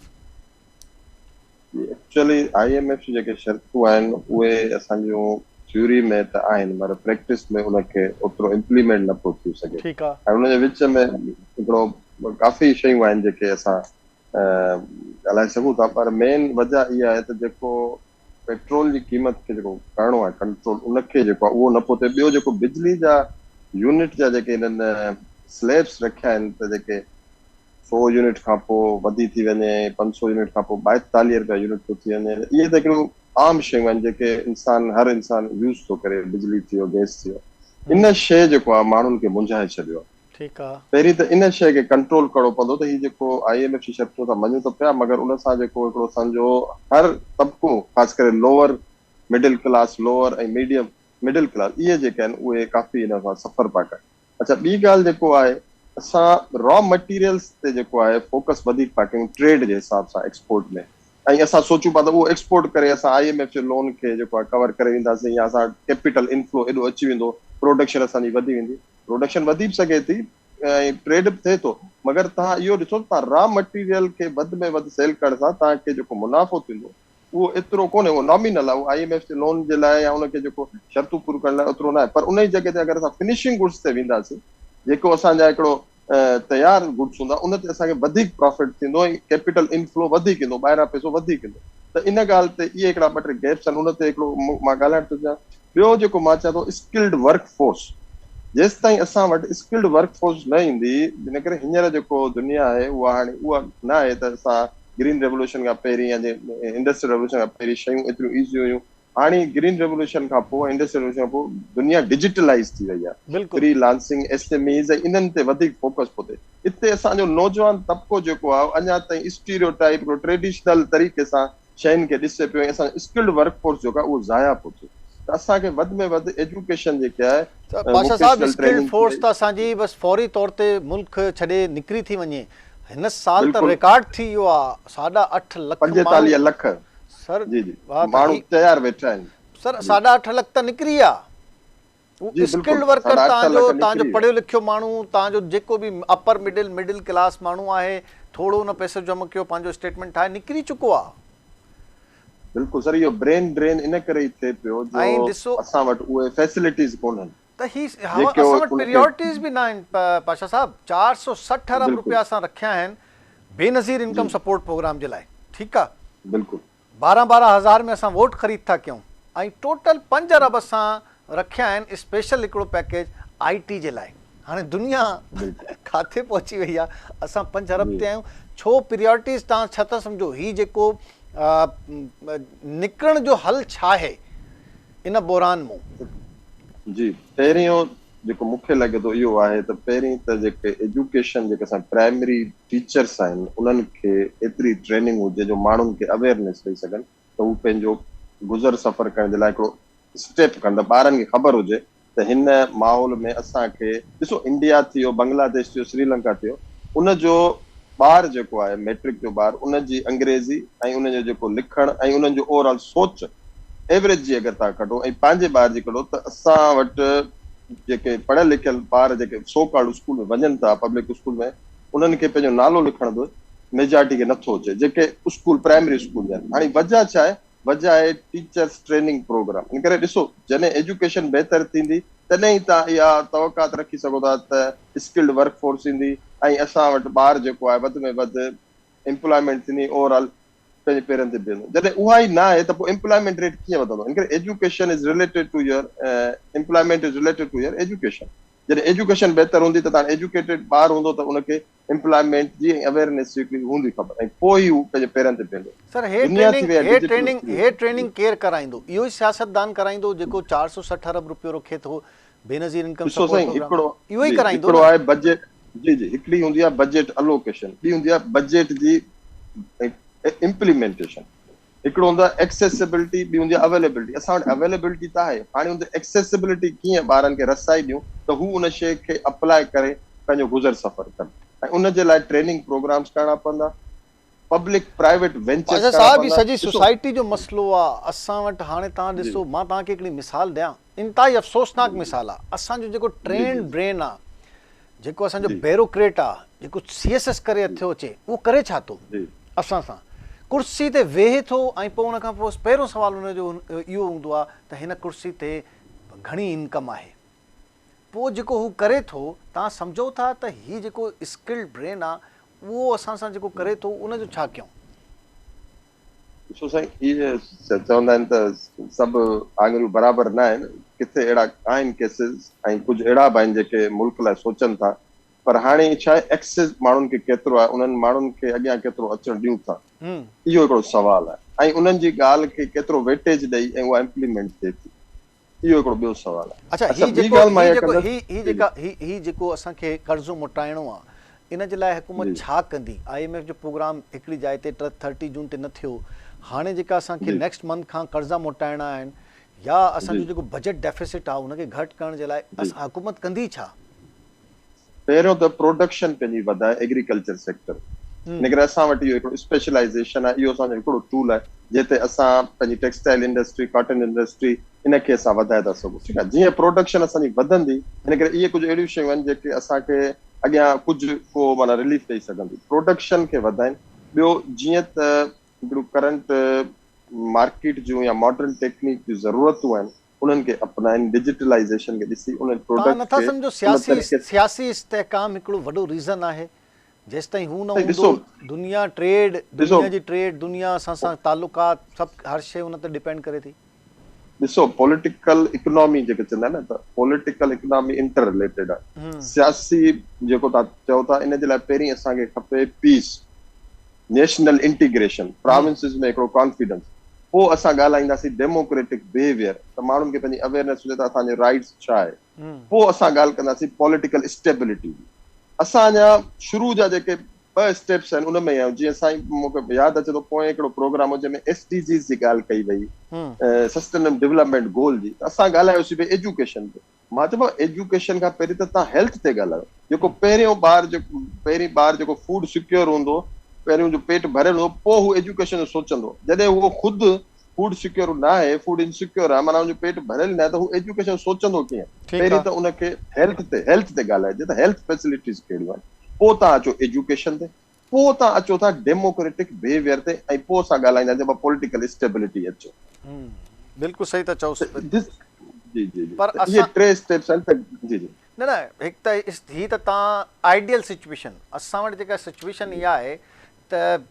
Speaker 5: एक्चुअली IMF जी जेके शर्तूं आहिनि उहे असांजूं थ्योरी में त आहिनि पर प्रैक्टिस में उनखे ओतिरो इम्प्लीमेंट नथो थी सघे।
Speaker 1: ठीकु आहे।
Speaker 5: ऐं उनजे विच में हिकिड़ो काफ़ी शयूं आहिनि जेके असां ॻाल्हाए सघूं था पर मेन वजह इहा आहे त जेको पेट्रोल जी क़ीमत खे जेको करिणो आहे कंट्रोल उनखे जेको आहे उहो न पियो थिए। ॿियो जेको बिजली जा यूनिट जा जेके हिननि स्लैब्स रखिया आहिनि त जेके 100 यूनिट खां पोइ वधी थी वञे, 500 यूनिट खां पोइ 42 रुपया यूनिट थो थी वञे, इहे त हिकिड़ियूं आम शयूं आहिनि जेके हर इंसान यूज़ थो करे, बिजली थियो, गैस थियो। इन शइ जेको आहे माण्हुनि खे मुंझाए छॾियो आहे।
Speaker 1: ठीकु आहे।
Speaker 5: पहिरीं त इन शइ खे कंट्रोल करणो पवंदो त हीउ जेको IMF जी शर्तूं था मञूं त पिया मगर उन सां जेको हिकिड़ो असांजो हर तबिको ख़ासि करे लोअर मिडिल क्लास, लोअर ऐं मीडियम मिडिल क्लास इहे जेके आहिनि उहे काफ़ी हिन सां सफ़र पिया कनि। अच्छा, ॿी ॻाल्हि जेको आहे असां रॉ मटीरियल्स ते जेको आहे फोकस वधीक पिया कयूं ट्रेड जे हिसाब सां एक्सपोर्ट में, ऐं असां सोचूं पिया त उहो एक्सपोर्ट करे असां IMF जे लोन खे जेको आहे कवर करे ईंदासीं या असां कैपिटल इनफ्लो एॾो अची वेंदो, प्रोडक्शन असांजी वधी वेंदी। प्रोडक्शन वधी बि सघे थी ऐं ट्रेड बि थिए थो मगर तव्हां इहो ॾिसो तव्हां रॉ मटीरियल खे वधि में वधि सेल करण सां तव्हांखे जेको मुनाफ़ो थींदो उहो एतिरो कोन्हे, उहो नॉमिनल आहे, उहो IMF जे लोन जे लाइ या उनखे जेको शर्तूं पूरी करण लाइ ओतिरो न आहे। पर उन जी जॻह ते अगरि असां फिनिशिंग गुड्स ते वेंदासीं जेको असांजा हिकिड़ो तयारु गुड्स हूंदा उन ते असांखे वधीक प्रॉफिट थींदो ऐं कैपिटल इनफ्लो वधीक ईंदो, ॿाहिरां पैसो वधीक ईंदो। त इन ॻाल्हि ते इहे हिकिड़ा ॿ टे गैप्स आहिनि, उन ते हिकिड़ो मां ॻाल्हाइण थो चाहियां। ॿियो जेको मां चवां थो स्किल्ड वर्क फोर्स, जेसि ताईं असां वटि स्किल्ड वर्क फोर्स न ईंदी, इन करे हींअर जेको दुनिया आहे उहा हाणे उहा न आहे त असां ग्रीन रेवोल्यूशन खां पहिरीं या इंडस्ट्रियल रेवोल्यूशन खां पहिरीं शयूं एतिरियूं ईज़ी हुयूं। हाणे ग्रीन रेवोल्यूशन खां पोइ, इंडस्ट्रियल रेवोल्यूशन खां पोइ दुनिया डिजिटलाइज़ थी वई आहे। फ्रीलांसिंग, SMEs ऐं इन्हनि ते वधीक फोकस थो थिए। हिते असांजो नौजवान तबिको जेको आहे अञा ताईं स्टीरियोटाइप ट्रेडिशनल तरीक़े सां शयुनि खे ॾिसे पियो ऐं असांजो स्किल्ड वर्क फोर्स जेको आहे उहो ज़ाया पियो थिए। त असांखे वधि में वधि एजुकेशन जेके आहे
Speaker 1: पाशा साहब, स्किल्ड फोर्स त असांजी बसि फौरी तौर ते मुल्क छॾे निकिरी थी वञे। हिन साल त रिकॉर्ड थी वियो आहे, 8.5 लख
Speaker 5: 45 लख
Speaker 1: सर
Speaker 5: जी जी माण्हू तयार वेठा आहिनि
Speaker 1: सर। 8.5 लख त निकिरी आहे। स्किल्ड वर्कर तव्हांजो पढ़ियो लिखियो माण्हू, तव्हांजो जेको बि अपर मिडिल क्लास माण्हू आहे, थोरो हुन पैसो जमा कयो, पंहिंजो स्टेटमेंट ठाहे निकिरी चुको आहे।
Speaker 5: बिल्कुलु सर, इहो ब्रेन ड्रेन इन करे ई थिए पियो जो असां वटि उहे फैसिलिटीज़ कोन्हनि
Speaker 1: त ही असां वटि प्रियोरिटीज़ बि न आहिनि। पाशा साहब, 460 अरब रुपया असां रखिया आहिनि बेनज़ीर इनकम सपोर्ट प्रोग्राम जे लाइ। ठीकु आहे,
Speaker 5: बिल्कुलु
Speaker 1: 12-12 हज़ार में असां वोट ख़रीद था कयूं ऐं टोटल 5 अरब असां रखिया आहिनि स्पेशल हिकिड़ो पैकेज IT जे लाइ। हाणे दुनिया किथे पहुची वई आहे, असां 5 अरब ते आहियूं। छो प्रियोरिटीज़ तव्हां छा था सम्झो? ही जेको निकिरण जो हल छा आहे इन बहरान मां?
Speaker 5: जी, पहिरियों जेको मूंखे लॻे थो इहो आहे त पहिरीं त जेके एजुकेशन जेके असां प्राइमरी टीचर्स आहिनि उन्हनि खे एतिरी ट्रेनिंग हुजे जो माण्हुनि खे अवेयरनेस ॾेई सघनि त हू पंहिंजो गुज़र सफ़र करण जे लाइ हिकिड़ो स्टेप खणनि, त ॿारनि खे ख़बर हुजे त हिन माहौल में असांखे ॾिसो इंडिया थियो, बांग्लादेश थियो, श्रीलंका थियो, उनजो ॿार जेको आहे मैट्रिक जो ॿार उनजी अंग्रेज़ी ऐं उनजो जेको लिखणु ऐं उन्हनि जो ओवरऑल सोच एवरेज जी अगरि तव्हां कढो ऐं पंहिंजे ॿार जी कढो त असां वटि जेके पढ़ियल लिखियल ॿार जेके सो कॉल्ड स्कूल में वञनि था, पब्लिक स्कूल में, उन्हनि खे पंहिंजो नालो लिखण बि मेजॉरिटी खे नथो अचे जेके स्कूल प्राइमरी स्कूल जा आहिनि। हाणे वजह छा आहे? वजह आहे टीचर्स ट्रेनिंग प्रोग्राम। इन करे ॾिसो जॾहिं एजुकेशन बहितर थींदी तॾहिं ई तव्हां इहा तवक़ात रखी सघो था त स्किल्ड वर्क फोर्स ईंदी ऐं असां वटि ॿार जेको आहे वधि में वधि एम्प्लॉयमेंट थींदी, ओवरऑल पंहिंजे पेरनि ते बीहंदो। जॾहिं उहा ई न आहे त पोइ एम्प्लॉयमेंट रेट कीअं वधंदो? इन करे education is related to your employment is related to your education. जॾहिं एजुकेशन बहितर हूंदी त तव्हां एजुकेटेड ॿार हूंदो त उनखे एम्प्लॉयमेंट जी अवेयरनेस हिकिड़ी हूंदी ख़बर, ऐं पोइ ई हू पंहिंजे पेरनि ते बीहंदो।
Speaker 1: सर हे ट्रेनिंग केरु कराईंदो? इहो ई सियासतदान कराईंदो जेको 460 अरब रुपयो रखे थो बेनज़ीर इनकम सपोर्ट प्रोग्राम, इहो ई कराईंदो।
Speaker 5: हिकिड़ो आहे बजट, जी जी, हिकिड़ी हूंदी आहे बजट अलोकेशन, ॿी हूंदी आहे बजट जी इम्प्लीमेंटेशन, हिकिड़ो हूंदो आहे एक्सेसिबिलिटी, ॿी हूंदी आहे अवेलेबिलिटी। असां वटि अवेलेबिलिटी त आहे, हाणे हूंदी एक्सेसिबिलिटी कीअं ॿारनि खे रसाई ॾियूं त हू उन शइ खे अप्लाई करे पंहिंजो गुज़र सफ़र कनि, ऐं उन जे लाइ ट्रेनिंग प्रोग्राम्स करणा पवंदा, पब्लिक प्राइवेट वेंचर्स करणा पवंदा।
Speaker 1: सॼी सोसाइटी जो मसलो आहे। असां वटि हाणे तव्हां ॾिसो, मां तव्हांखे हिकिड़ी मिसाल ॾियां, इंतिहाई अफ़सोसनाक मिसाल आहे। असांजो जेको ट्रेंड ब्रेन आहे, जेको असांजो ब्यूरोक्रेट आहे, जेको CSS करे अथो अचे, उहो करे छा थो असां सां? कुर्सी ते वेहे थो ऐं पोइ उन खां पोइ पहिरियों सुवालु हुनजो इहो हूंदो आहे त हिन कुर्सी ते घणी इनकम आहे। पोइ जेको हू करे थो, तव्हां सम्झो था त हीउ जेको स्किल्ड ब्रेन आहे उहो असां सां जेको करे थो उनजो छा कयूं?
Speaker 5: ॾिसो साईं, इहे चवंदा आहिनि त सभु आङुरियूं बराबरि न आहिनि, किथे अहिड़ा आहिनि केसिस ऐं कुझु अहिड़ा बि आहिनि जेके मुल्क लाइ सोचनि था, पर हाणे छा आहे, एक्सेस माण्हुनि खे केतिरो आहे, उन्हनि माण्हुनि खे अॻियां केतिरो अचणु ॾियूं था, इहो हिकिड़ो सुवाल आहे, ऐं उन्हनि जी ॻाल्हि खे केतिरो वेटेज ॾेई ऐं उहा इम्प्लीमेंट थिए थी, इहो हिकिड़ो ॿियो सुवाल आहे।
Speaker 1: अच्छा, ही जेको असांखे कर्ज़ो मोटाइणो आहे, इन जे लाइ हुकूमत छा कंदी? IMF जो प्रोग्राम हिकिड़ी जाइ ते 30 जून ते न थियो, हाणे जेका असांखे नेक्स्ट मंथ खां कर्ज़ा मोटाइणा आहिनि, या असांजो जेको बजट डेफिसिट आहे उनखे घटि करण जे लाइ हुकूमत कंदी छा?
Speaker 5: पहिरियों त प्रोडक्शन पंहिंजी वधाए, एग्रीकल्चर सेक्टर, इन करे असां वटि इहो हिकिड़ो स्पेशलाइज़ेशन आहे, इहो असांजो हिकिड़ो टूल आहे जिते असां पंहिंजी टेक्सटाइल इंडस्ट्री, कॉटन इंडस्ट्री, इनखे असां वधाए था सघूं। ठीकु आहे, जीअं प्रोडक्शन असांजी वधंदी, इन करे इहे कुझु अहिड़ियूं शयूं आहिनि जेके असांखे अॻियां कुझु को माना रिलीफ ॾेई सघंदी, प्रोडक्शन खे वधाइनि। ॿियो, जीअं त हिकिड़ो करंट मार्केट जूं या मॉडर्न टेक्निक जूं ज़रूरतूं आहिनि, उन्हनि खे अपनाइनि, डिजिटलाइज़ेशन खे ॾिसी उन्हनि प्रोडक्ट
Speaker 1: नथा सम्झो सियासी इस्तेहकाम हिकिड़ो वॾो रीज़न आहे? जेसिताईं हू न हूंदो, दुनिया जी ट्रेड, दुनिया सां तालुकात, सभु हर शइ उन ते डिपेंड करे थी।
Speaker 5: ॾिसो, पॉलिटिकल इकोनॉमी जेके चवंदा आहिनि न, त पॉलिटिकल इकोनॉमी इंटर रिलेटेड आहे। सियासी जेको तव्हां चओ था, इन जे लाइ पहिरीं असांखे खपे पीस, नेशनल इंटीग्रेशन, प्रोविंसिस में हिकिड़ो कॉन्फिडेंस, पोइ असां ॻाल्हाईंदासीं डेमोक्रेटिक बिहेवियर, त माण्हुनि खे पंहिंजी अवेयरनेस हुजे त असांजे राइट्स छा आहे, पोइ असां ॻाल्हि कंदासीं पॉलिटिकल स्टेबिलिटी जी। असांजा शुरू जा जेके 2 स्टेप्स आहिनि उन में आहियूं, जीअं साईं मूंखे यादि अचे थो, पोइ हिकिड़ो प्रोग्राम हो जंहिंमें SDGs जी ॻाल्हि कई वई, सस्टेनेबल डेवलपमेंट गोल जी, त असां ॻाल्हायोसीं भई एजुकेशन ते। मां चयो एजुकेशन खां पहिरीं त तव्हां हेल्थ ते ॻाल्हायो, जेको पहिरीं ॿार जेको फूड सिक्योर हूंदो, पहिरियों जो पेट भरियल हूंदो, पोइ हू एजुकेशन जो सोचंदो। जॾहिं उहो ख़ुदि फूड सिक्योर न आहे, फूड इनसिक्योर आहे, माना हुनजो पेट भरियल न आहे, त हू एजुकेशन सोचंदो कीअं? पहिरीं त उनखे हेल्थ ते ॻाल्हाइजे त हेल्थ फैसिलिटीज़ कहिड़ियूं आहिनि, पोइ तव्हां अचो एजुकेशन ते, पोइ तव्हां अचो था डेमोक्रेटिक बिहेवियर ते, ऐं पोइ असां ॻाल्हाईंदा जब पॉलिटिकल स्टेबिलिटी अचो।
Speaker 1: बिल्कुलु सही था चओ।
Speaker 5: जी जी, पर इहे 3 स्टेप्स आहिनि त जी जी।
Speaker 1: न, हिकु त हीअ त तव्हां आइडियल सिचुएशन, असां वटि जेका सिचुएशन इहा आहे त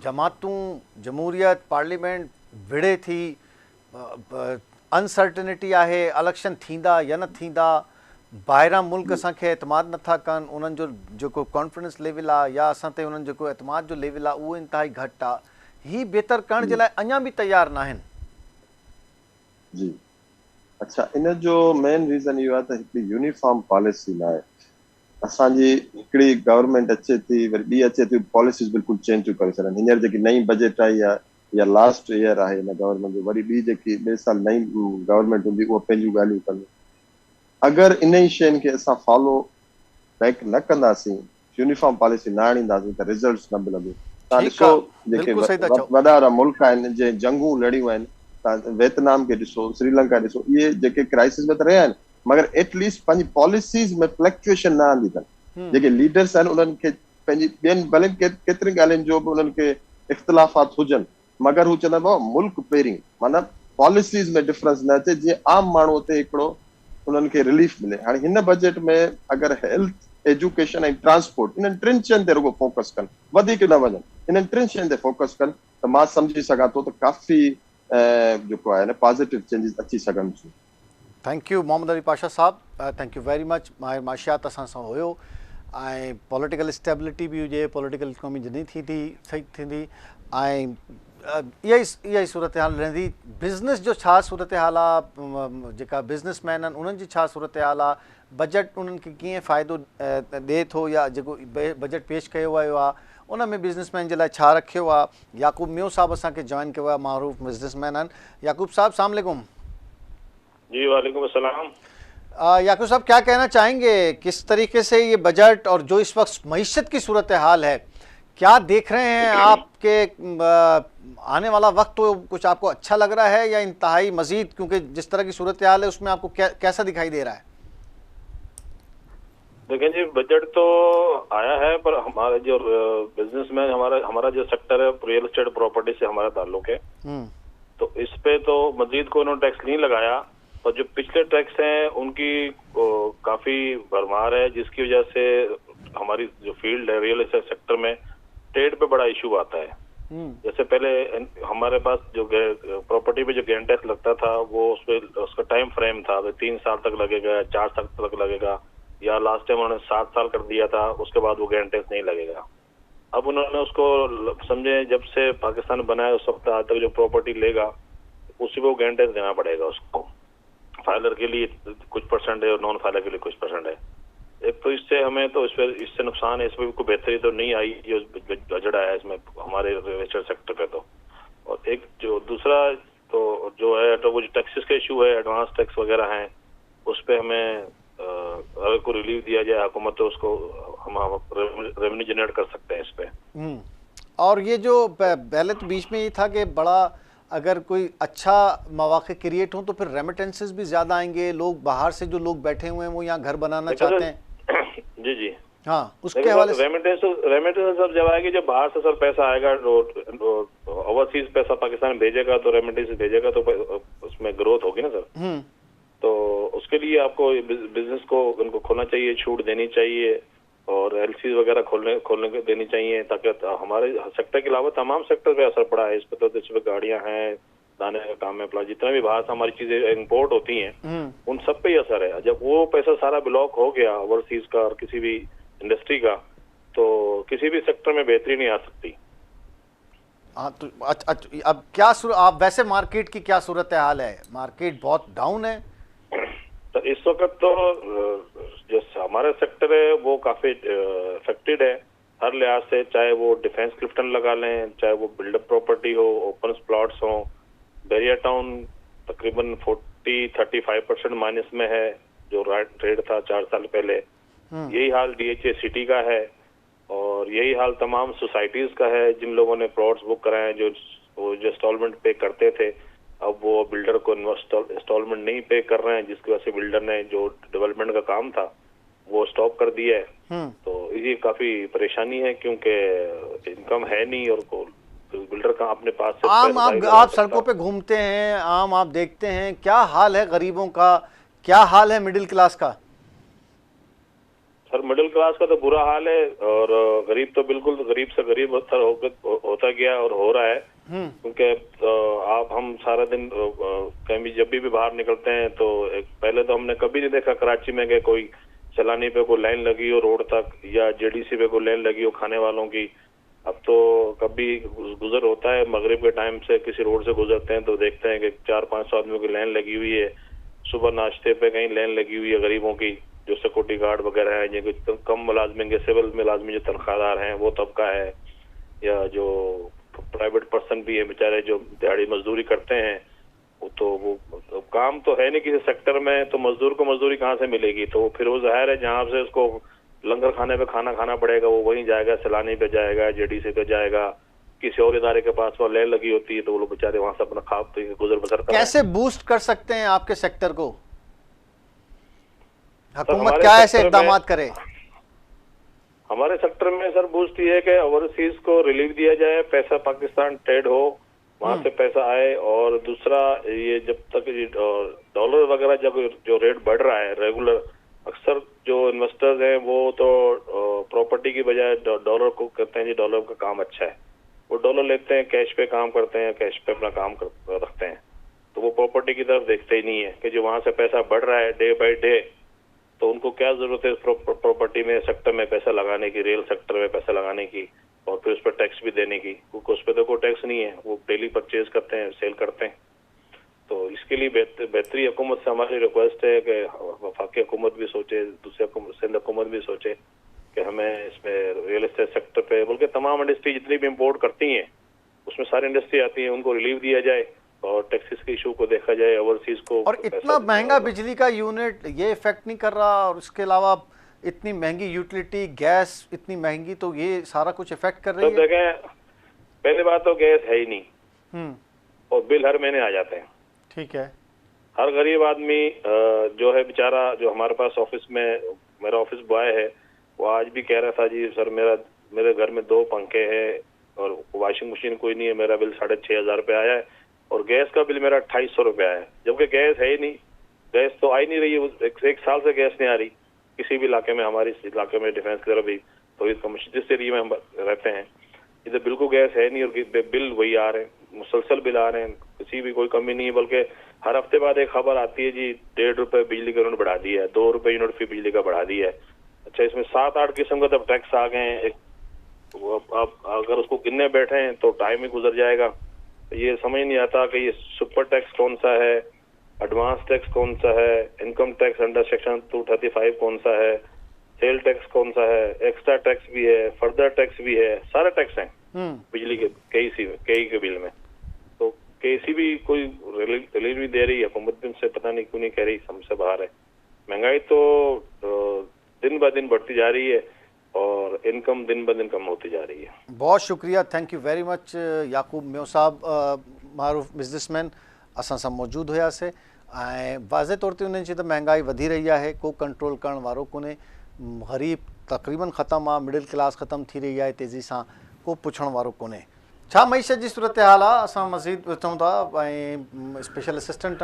Speaker 1: जमातूं, जमहूरियत, पार्लियामेंट विड़े थी, अनसर्टनिटी आहे, इलेक्शन थींदा या न थींदा, ॿाहिरां मुल्क असांखे एतमाद नथा कनि, उन्हनि जो जेको कॉन्फिडेंस लेवल आहे या असां ते उन्हनि जेको एतमाद जो लेवल आहे उहो इंतिहाई घटि आहे। हीअ बहितर करण जे लाइ अञा बि तयारु न आहिनि।
Speaker 5: जी, अच्छा, इन जो मेन रीज़न इहो आहे त हिकिड़ी यूनिफॉर्म पॉलिसी न आहे। असांजी हिकिड़ी गवर्नमेंट अचे थी, वरी ॿी अचे थी, पॉलिसीज़ बिल्कुलु चेंज थियूं करे छॾनि। हींअर जेकी नई बजट आई आहे या लास्ट ईयर आहे हिन गवर्नमेंट जो, वरी ॿी जेकी ॿिए साल नई गवर्नमेंट हूंदी उहा पंहिंजूं ॻाल्हियूं कंदी। अगरि इन ई शयुनि खे असां फॉलो बैक न कंदासीं, यूनिफॉर्म पॉलिसी न आणींदासीं, त रिज़ल्ट्स न मिलंदियूं। तव्हां ॾिसो जेके वॾा वॾा मुल्क आहिनि जंहिं जंगूं लड़ियूं आहिनि, तव्हां वियतनाम खे ॾिसो, श्रीलंका ॾिसो, इहे जेके क्राइसिस में त रहिया आहिनि, मगर एटलीस्ट पंहिंजी पॉलिसीज़ में फ्लक्चुएशन न आंदी अथनि। जेके लीडर्स आहिनि उन्हनि खे पंहिंजी ॿियनि भले केतिरी ॻाल्हियुनि जो बि उन्हनि खे इख़्तिलाफ़ात हुजनि, मगर हू चवंदा आहिनि मुल्क पहिरीं, माना पॉलिसीज़ में डिफरेंस न अचे, जीअं आम माण्हू ते हिकिड़ो उन्हनि खे रिलीफ मिले। हाणे हिन बजट में अगरि हेल्थ, एजुकेशन ऐं ट्रांसपोर्ट, इन्हनि 3 शयुनि ते रुगो फोकस कनि, वधीक न वञनि, इन्हनि 3 शयुनि ते फोकस कनि, त मां सम्झी सघां थो त काफ़ी जेको आहे न पॉज़िटिव चेंजिस अची सघनि थियूं।
Speaker 1: Thank U Mohammad Ali Pasha Sahib, thank you very much. माहिर माशियात असां सां हुयो ऐं पॉलिटिकल स्टेबिलिटी बि हुजे, पॉलिटिकल इकोनॉमी जॾहिं सही थींदी ऐं इहा ई सूरत हाल रहंदी। बिज़नेस जो छा सूरत हाल आहे, जेका बिज़नेसमैन आहिनि उन्हनि जी छा सूरत हाल आहे, बजट उन्हनि खे कीअं फ़ाइदो ॾिए थो या जेको बजट पेश कयो वियो आहे उन में बिज़नेसमैन जे लाइ छा रखियो आहे। याकूब मियो साहब असांखे जॉइन कयो आहे, मारूफ़ बिज़नेसमैन आहिनि। याकूब साहब अस्सलाम वालेकुम।
Speaker 6: जी वालेकुम अस्सलाम।
Speaker 1: याकूब साहब क्या कहना चाहेंगे, किस तरीके से ये बजट और जो इस वक्त मईशत की सूरत हाल है क्या देख रहे हैं आपके आने वाला वक्त, तो कुछ आपको अच्छा लग रहा है या इंतहाई मजीद, क्योंकि जिस तरह की सूरत हाल है उसमें आपको कैसा दिखाई दे रहा है?
Speaker 6: देखें जी, बजट तो आया है पर हमारे जो बिजनेसमैन हमारा जो सेक्टर है रियल एस्टेट प्रॉपर्टी से हमारा ताल्लुक है, तो इस पे तो मजीद को उन्होंने टैक्स नहीं लगाया, और जो पिछले टैक्स हैं उनकी काफी भरमार है, जिसकी वजह से हमारी जो फील्ड है रियल एस्टेट सेक्टर में ट्रेड पे बड़ा इशू आता है। जैसे पहले हमारे पास जो प्रॉपर्टी पे जो गेन टैक्स लगता था वो उसका टाइम फ्रेम था, 3 साल तक लगेगा, 4 साल तक लगेगा, या लास्ट टाइम उन्होंने 7 साल कर दिया था, उसके बाद वो गेन टैक्स नहीं लगेगा। अब उन्होंने उसको समझे जब से पाकिस्तान बना है उस वक्त आज तक जो प्रॉपर्टी लेगा उसी को गेन टैक्स देना पड़ेगा उसको। फाइलर के लिए कुछ परसेंट है और नॉन फाइलर के लिए कुछ परसेंट है। एक तो इससे हमें तो इससे नुकसान है, इसमें कोई बेहतरी तो नहीं आई जो बजट आया है इसमें हमारे रियल एस्टेट सेक्टर पे तो। और एक जो दूसरा तो जो है तो वो जो टैक्सेस का इशू है, एडवांस टैक्स वगैरह हैं, उस पर हमें अगर को रिलीफ दिया जाए हुकूमत तो उसको हम रेवेन्यू जनरेट कर सकते हैं इस पे।
Speaker 1: और ये जो पहले तो बीच में ये था कि बड़ा अगर कोई अच्छा मौके क्रिएट हो तो फिर रेमिटेंसेस भी ज़्यादा आएंगे, लोग बाहर से जो लोग बैठे हुए हैं वो यहाँ घर बनाना चाहते हैं।
Speaker 6: जी जी
Speaker 1: हाँ, उसके हवाले से
Speaker 6: रेमिटेंस सब जब आएगी, जब बाहर से सर पैसा आएगा, ओवरसीज पैसा पाकिस्तान भेजेगा तो रेमिटेंस भेजेगा तो उसमें ग्रोथ होगी ना सर। तो उसके लिए आपको बिजनेस को उनको खोलना चाहिए, छूट देनी चाहिए और एलसी वगैरह खोलने को देनी चाहिए, ताकि हमारे सेक्टर के अलावा तमाम सेक्टर पे असर पड़ा है इस पर। तो इस पर गाड़ियां हैं, दाने का काम है, प्लास जितना भी बाहर से हमारी चीजें इंपोर्ट होती हैं उन सब पे ही असर है। जब वो पैसा सारा ब्लॉक हो गया ओवरसीज का और किसी भी इंडस्ट्री का, तो किसी भी सेक्टर में बेहतरी नहीं आ सकती।
Speaker 1: हाँ, तो अब क्या आप वैसे मार्केट की क्या सूरत हाल है? मार्केट बहुत डाउन है
Speaker 6: तो इस वक्त तो जो हमारा सेक्टर है वो काफी अफेक्टेड है हर लिहाज से, चाहे वो डिफेंस क्लिफ्टन लगा लें, चाहे वो बिल्डअप प्रॉपर्टी हो, ओपन प्लॉट्स हो। बैरियर टाउन तकरीबन 35% माइनस में है जो रेट था 4 साल पहले। यही हाल डीएचए सिटी का है और यही हाल तमाम सोसाइटीज का है जिन लोगों ने प्लॉट्स बुक कराए जो इंस्टॉलमेंट पे करते थे, अब वो बिल्डर को इंस्टॉलमेंट नहीं पे कर रहे हैं, जिसकी वजह से बिल्डर ने जो डेवलपमेंट का काम था वो स्टॉप कर दिया है। तो ये काफी परेशानी है क्योंकि इनकम है नहीं और बिल्डर का अपने पास से
Speaker 1: आप सड़कों पे घूमते हैं, आप देखते हैं क्या हाल है गरीबों का, क्या हाल है मिडिल क्लास का?
Speaker 6: सर मिडिल क्लास का तो बुरा हाल है और गरीब तो बिल्कुल गरीब से गरीब होता गया और हो रहा है, क्योंकि हम सारा दिन कहीं भी जब भी बाहर निकलते हैं तो पहले तो हमने कभी नहीं देखा कराची में गए कोई चलानी पे कोई लाइन लगी हो रोड तक या जेडीसी पे कोई लाइन लगी हो खाने वालों की। अब तो कभी गुजर होता है मगरिब के टाइम से किसी रोड से गुजरते हैं तो देखते हैं कि 400-500 आदमियों की लाइन लगी हुई है। सुबह नाश्ते पे कहीं लाइन लगी हुई है गरीबों की, जो सिक्योरिटी गार्ड वगैरह है, जिनके कम मुलाजमिन सिविल मुलाजमिन जो तनख्वाहदार हैं वो तबका है, या जो प्राइवेट पर्सन भी है बेचारे जो दिहाड़ी मजदूरी करते हैं, तो वो काम तो है नहीं किसी सेक्टर में, तो मजदूर को मजदूरी कहाँ से मिलेगी? तो फिर वो जाहिर है जहाँ से उसको लंगर खाने पे खाना खाना पड़ेगा वो वहीं जाएगा, सैलानी पे जाएगा, जेडीसी पे जाएगा, किसी और इदारे के पास वो लेन लगी होती है तो वो लोग बेचारे वहां से अपना खा गुजर बसर करते हैं।
Speaker 1: कैसे बूस्ट कर सकते हैं आपके सेक्टर को? हुकूमत क्या ऐसे इक़दाम करे?
Speaker 6: हमारे सेक्टर में सर बूस्ट ये है कि ओवरसीज को रिलीफ दिया जाए, पैसा पाकिस्तान ट्रेड हो, वहां से पैसा आए। और दूसरा ये जब तक डॉलर वगैरह जब जो रेट बढ़ रहा है रेगुलर, अक्सर जो इन्वेस्टर्स हैं वो तो प्रॉपर्टी की बजाय डॉलर को कहते हैं जी डॉलर का काम अच्छा है, वो डॉलर लेते हैं, कैश पे काम करते हैं, कैश पे अपना काम रखते हैं। तो वो प्रॉपर्टी की तरफ देखते ही नहीं है कि जो वहां से पैसा बढ़ रहा है डे बाय डे, तो उनको क्या जरूरत है उस प्रॉपर्टी में, सेक्टर में पैसा लगाने की, रियल सेक्टर में पैसा लगाने की, और फिर उस पर टैक्स भी देने की, क्योंकि उस पर तो कोई टैक्स नहीं है, वो डेली परचेज करते हैं, सेल करते हैं। तो इसके लिए बेहतरी हुकूमत से हमारी रिक्वेस्ट है कि वफाकी हुकूमत भी सोचे, दूसरे सिंध हुकूमत भी सोचे कि हमें इसमें रियल एस्टेट सेक्टर पे, बल्कि तमाम इंडस्ट्री जितनी भी इम्पोर्ट करती हैं उसमें सारी इंडस्ट्री आती है, उनको रिलीफ दिया जाए और टैक्सेस के इशू को देखा जाए, ओवरसीज को।
Speaker 1: और इतना महंगा बिजली का यूनिट ये इफेक्ट नहीं कर रहा, और उसके अलावा इतनी महंगी यूटिलिटी गैस इतनी महंगी, तो ये सारा कुछ इफेक्ट कर रही है।
Speaker 6: देखें, पहली बात तो गैस है ही नहीं और बिल हर महीने आ जाते हैं।
Speaker 1: ठीक है।
Speaker 6: हर गरीब आदमी जो है बेचारा, जो हमारे पास ऑफिस में मेरा ऑफिस बॉय है, वो आज भी कह रहा था जी सर मेरे घर में 2 पंखे हैं और वॉशिंग मशीन कोई नहीं है, मेरा बिल 6,500 रुपये आया है और गैस का बिल मेरा 250 रुपये आया है, जबकि गैस है ही नहीं, गैस तो आ ही नहीं रही है, एक साल से गैस नहीं आ रही किसी भी इलाके में, हमारे इलाके में डिफेंस की तरफ भी, तो इस कमिश्न जिस एरिया में हम रहते हैं इधर बिल्कुल गैस है नहीं और बिल वही आ रहे हैं, मुसलसल बिल आ रहे हैं, किसी भी कोई कमी नहीं है। बल्कि हर हफ्ते बाद एक खबर आती है जी 1.5 रुपये बिजली का यूनिट बढ़ा दिया है, 2 रुपये यूनिट फी बिजली का बढ़ा दिया है। अच्छा, इसमें 7-8 किस्म का तब टैक्स आ गए हैं, अब अगर उसको गिनने बैठे हैं तो टाइम ही गुजर जाएगा। ये समझ नहीं आता कि ये सुपर टैक्स कौन सा है, एडवांस टैक्स कौन सा है, इनकम टैक्स अंडर सेक्शन 235 कौन सा है, सेल टैक्स कौन सा है, एक्स्ट्रा टैक्स भी है, फर्दर टैक्स भी है, सारे टैक्स हैं बिजली के कई के बिल में। तो केसी भी कोई रिलीफ नहीं दे रही है, हुकूमत भी उनसे पता नहीं क्यों नहीं कह रही, हमसे बाहर है। महंगाई तो दिन ब दिन बढ़ती जा रही है और इनकम दिन ब दिन कम होती जा रही है।
Speaker 1: बहुत शुक्रिया, thank you very much Yaqoob Mayo साहब, मारूफ बिजनेसमैन असां सां मौजूद हुआ से। वाज़े तौर ते उन्हनि चई त महांगाई वधी रही है, को कंट्रोल करण वारो कोन्हे, गरीब तक़रीबन ख़त्म आहे, मिडिल क्लास ख़त्म थी रही है तेज़ी सां, को पुछण वारो कोन्हे। छा मईशत जी सूरत हाल आहे, असां मज़ीद ॾिसूं था स्पेशल असिस्टेंट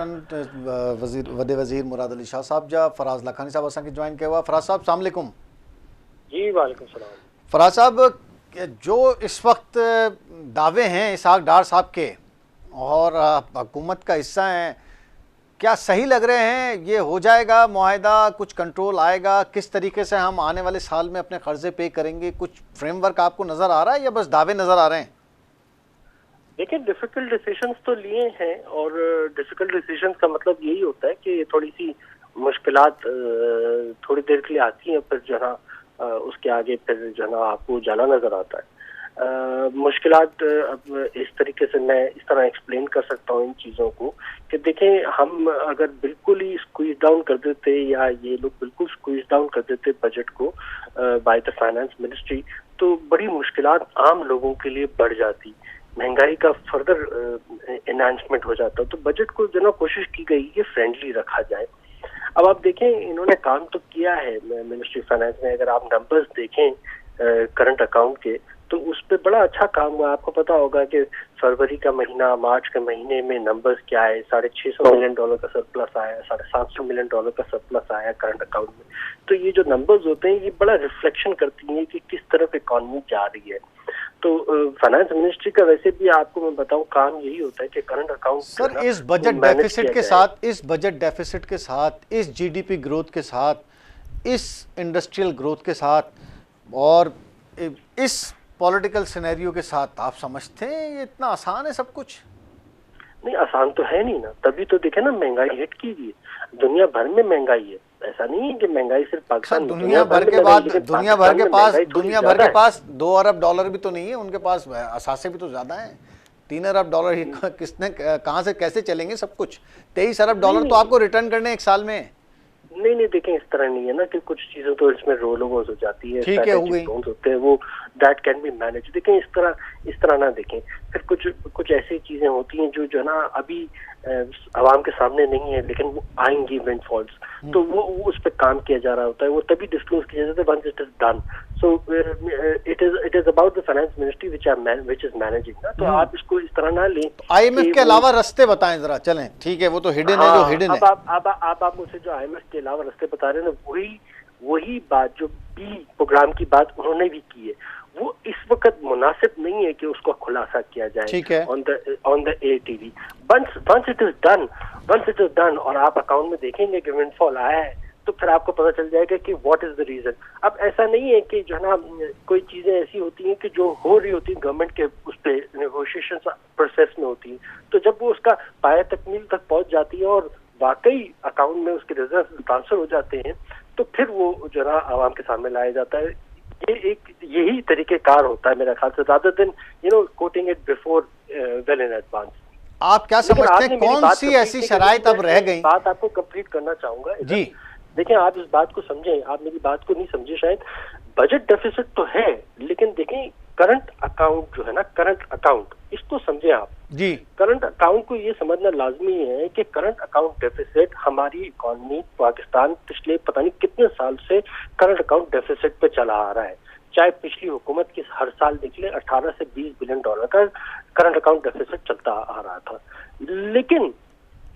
Speaker 1: वॾे वज़ीर मुराद अली शाह साहब जा फराज़ लाखानी साहब असांखे जॉइन कयो आहे। फराज़ साहब अस्सलाम वालेकुम।
Speaker 7: जी वालेकुम सलाम।
Speaker 1: फराज साहब, जो इस वक्त दावे हैं इसहाक डार साहब के और हुकूमत का हिस्सा हैं, क्या सही लग रहे हैं? ये हो जाएगा मुआहदा, कुछ कंट्रोल आएगा, किस तरीके से हम आने वाले साल में अपने कर्जे पे करेंगे, कुछ फ्रेमवर्क आपको नज़र आ रहा है या बस दावे नज़र आ रहे हैं?
Speaker 7: देखिए, डिफिकल्ट डिसीजंस तो लिए हैं और डिफिकल्ट डिसीजंस का मतलब यही होता है कि थोड़ी सी मुश्किलात थोड़ी देर के लिए आती हैं, फिर जो है उसके आगे फिर जो है ना आपको जाना नजर आता है। मुश्किलात अब इस तरीके से मैं इस तरह एक्सप्लेन कर सकता हूँ इन चीज़ों को कि देखें, हम अगर बिल्कुल ही स्क्वीज डाउन कर देते या ये लोग बिल्कुल स्क्वीज डाउन कर देते बजट को बाय द फाइनेंस मिनिस्ट्री, तो बड़ी मुश्किलात आम लोगों के लिए बढ़ जाती, महंगाई का फर्दर एनहांसमेंट हो जाता। तो बजट को जो ना कोशिश की गई कि फ्रेंडली रखा जाए। अब आप देखें, इन्होंने काम तो किया है मिनिस्ट्री फाइनेंस में, अगर आप नंबर्स देखें करंट अकाउंट के तो उस पर बड़ा अच्छा काम हुआ। आपको पता होगा कि फरवरी का महीना, मार्च के महीने में नंबर्स क्या है, $650 मिलियन का सरप्लस आया, $750 मिलियन का सरप्लस आया करंट अकाउंट में। तो ये जो नंबर्स होते हैं ये बड़ा रिफ्लेक्शन करती हैं कि किस तरफ इकॉनमी जा रही है। तो फाइनेंस मिनिस्ट्री का वैसे भी आपको मैं बताऊं काम यही होता है कि करंट अकाउंट
Speaker 1: सर इस बजट डेफिसिट के साथ, इस बजट डेफिसिट के साथ, इस जीडीपी ग्रोथ के साथ, इस इंडस्ट्रियल ग्रोथ के साथ और इस पॉलिटिकल सिनेरियो के साथ आप समझते हैं ये इतना आसान है सब कुछ?
Speaker 7: नहीं, आसान तो है नहीं ना, तभी तो देखे ना महंगाई हिट की गई, दुनिया भर में महंगाई है। ऐसा नहीं है कि महंगाई सिर्फ पाकिस्तान,
Speaker 1: दुनिया भर के पास $2 अरब भी तो नहीं है, उनके पास असासे भी तो ज्यादा है। $3 अरब ही किसने कहाँ से कैसे चलेंगे सब कुछ? $23 अरब तो आपको रिटर्न करने एक साल में।
Speaker 7: नहीं देखें, इस तरह नहीं है ना कि कुछ चीजों तो इसमें रोल ओवर्स हो जाती है,
Speaker 1: ठीक है, हो गई
Speaker 7: होते हैं, वो दैट कैन बी मैनेज। देखें इस तरह ना देखें। फिर कुछ ऐसी चीजें होती हैं जो ना अभी आवाम के सामने नहीं है, लेकिन वो आएंगी विंडफॉल्स, तो वो उस पर काम किया जा रहा होता है, वो तभी डिस्क्लोज किया जाता है once it is done. So it is about the finance ministry which is managing ना। तो आप इसको इस तरह ना लें।
Speaker 1: IMF के अलावा रास्ते बताएं जरा, चलें, ठीक है, वो तो हिडन है, जो हिडन है।
Speaker 7: आप मुझसे जो IMF के अलावा रास्ते बता रहे हैं ना, वही बात जो बी प्रोग्राम की बात उन्होंने भी की है, वो इस वक्त मुनासिब नहीं है कि उसको खुलासा किया जाए on the air TV. Once it is done और आप अकाउंट में देखेंगे कि विंडफॉल आया है तो फिर आपको पता चल जाएगा कि व्हाट इज द रीजन। अब ऐसा नहीं है कि जो है ना कोई चीजें ऐसी होती हैं कि जो हो रही होती है गवर्नमेंट के उस पे नेगोशिएशन प्रोसेस में होती है, तो जब वो उसका पाया तकमील तक पहुंच जाती है और वाकई अकाउंट में उसके रिजर्व ट्रांसफर हो जाते हैं तो फिर वो जो है आवाम के सामने लाया जाता है। यही तरीकेकार होता है मेरा ख्याल से, rather than quoting it before well in advance.
Speaker 1: आप क्या समझते हैं कौन सी ऐसी शराइत अब रह गई?
Speaker 7: बात आपको कंप्लीट करना चाहूंगा जी। देखिए आप इस बात को समझें, आप मेरी बात को नहीं समझे शायद। बजट डेफिसिट तो है लेकिन देखें करंट अकाउंट जो है ना, करंट अकाउंट, इसको समझें आप जी। करंट अकाउंट को ये समझना लाजमी है कि करंट अकाउंट डेफिसिट, हमारी इकॉनमी पाकिस्तान पिछले पता नहीं कितने साल से करंट अकाउंट डेफिसिट पे चला आ रहा है। चाहे पिछली हुकूमत की हर साल देख ले 18 से 20 बिलियन डॉलर का करंट अकाउंट डेफिसिट चलता आ रहा था, लेकिन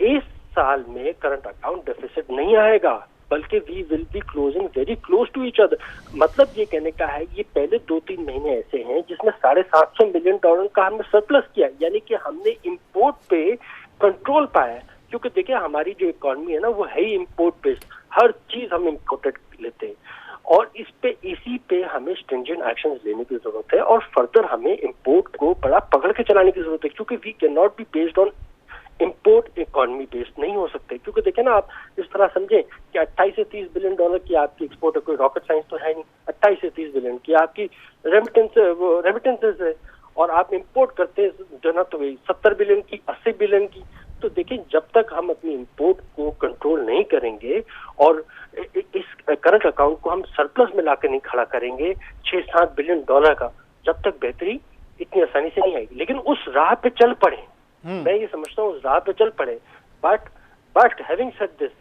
Speaker 7: इस साल में करंट अकाउंट डेफिसिट नहीं आएगा बल्कि we will be closing very close to each other. मतलब ये कहने का है ये पहले 2-3 महीने ऐसे हैं जिसमें 750 मिलियन डॉलर का हमने सरप्लस किया, यानी कि हमने इंपोर्ट पे कंट्रोल पाया। क्योंकि देखिए हमारी जो इकॉनमी है ना वो है ही इंपोर्ट बेस्ड, हर चीज हम इंपोर्टेड लेते हैं और इसी पे हमें स्ट्रिंजेंट एक्शंस लेने की जरूरत है और फर्दर हमें इंपोर्ट को बड़ा पकड़ के चलाने की जरूरत है, क्योंकि we can not be based on import economy based नहीं हो सकते। क्योंकि देखें ना आप इस तरह समझें कि 28 से 30 बिलियन डॉलर की आपकी एक्सपोर्ट है, कोई रॉकेट साइंस तो है नहीं। 28 से 30 बिलियन की आपकी रेमिटेंसेस है और आप इंपोर्ट करते हैं जो ना तो 70 बिलियन की, 80 बिलियन की। तो देखिए जब तक हम अपनी इंपोर्ट को कंट्रोल नहीं करेंगे और इस करंट अकाउंट को हम सरप्लस में लाकर नहीं खड़ा करेंगे 6-7 बिलियन डॉलर का, जब तक बेहतरी इतनी आसानी से नहीं आएगी। लेकिन उस राह पे चल पड़े, मैं ये समझता हूँ उस राह पे चल पड़े। बट हैविंग सेड दिस,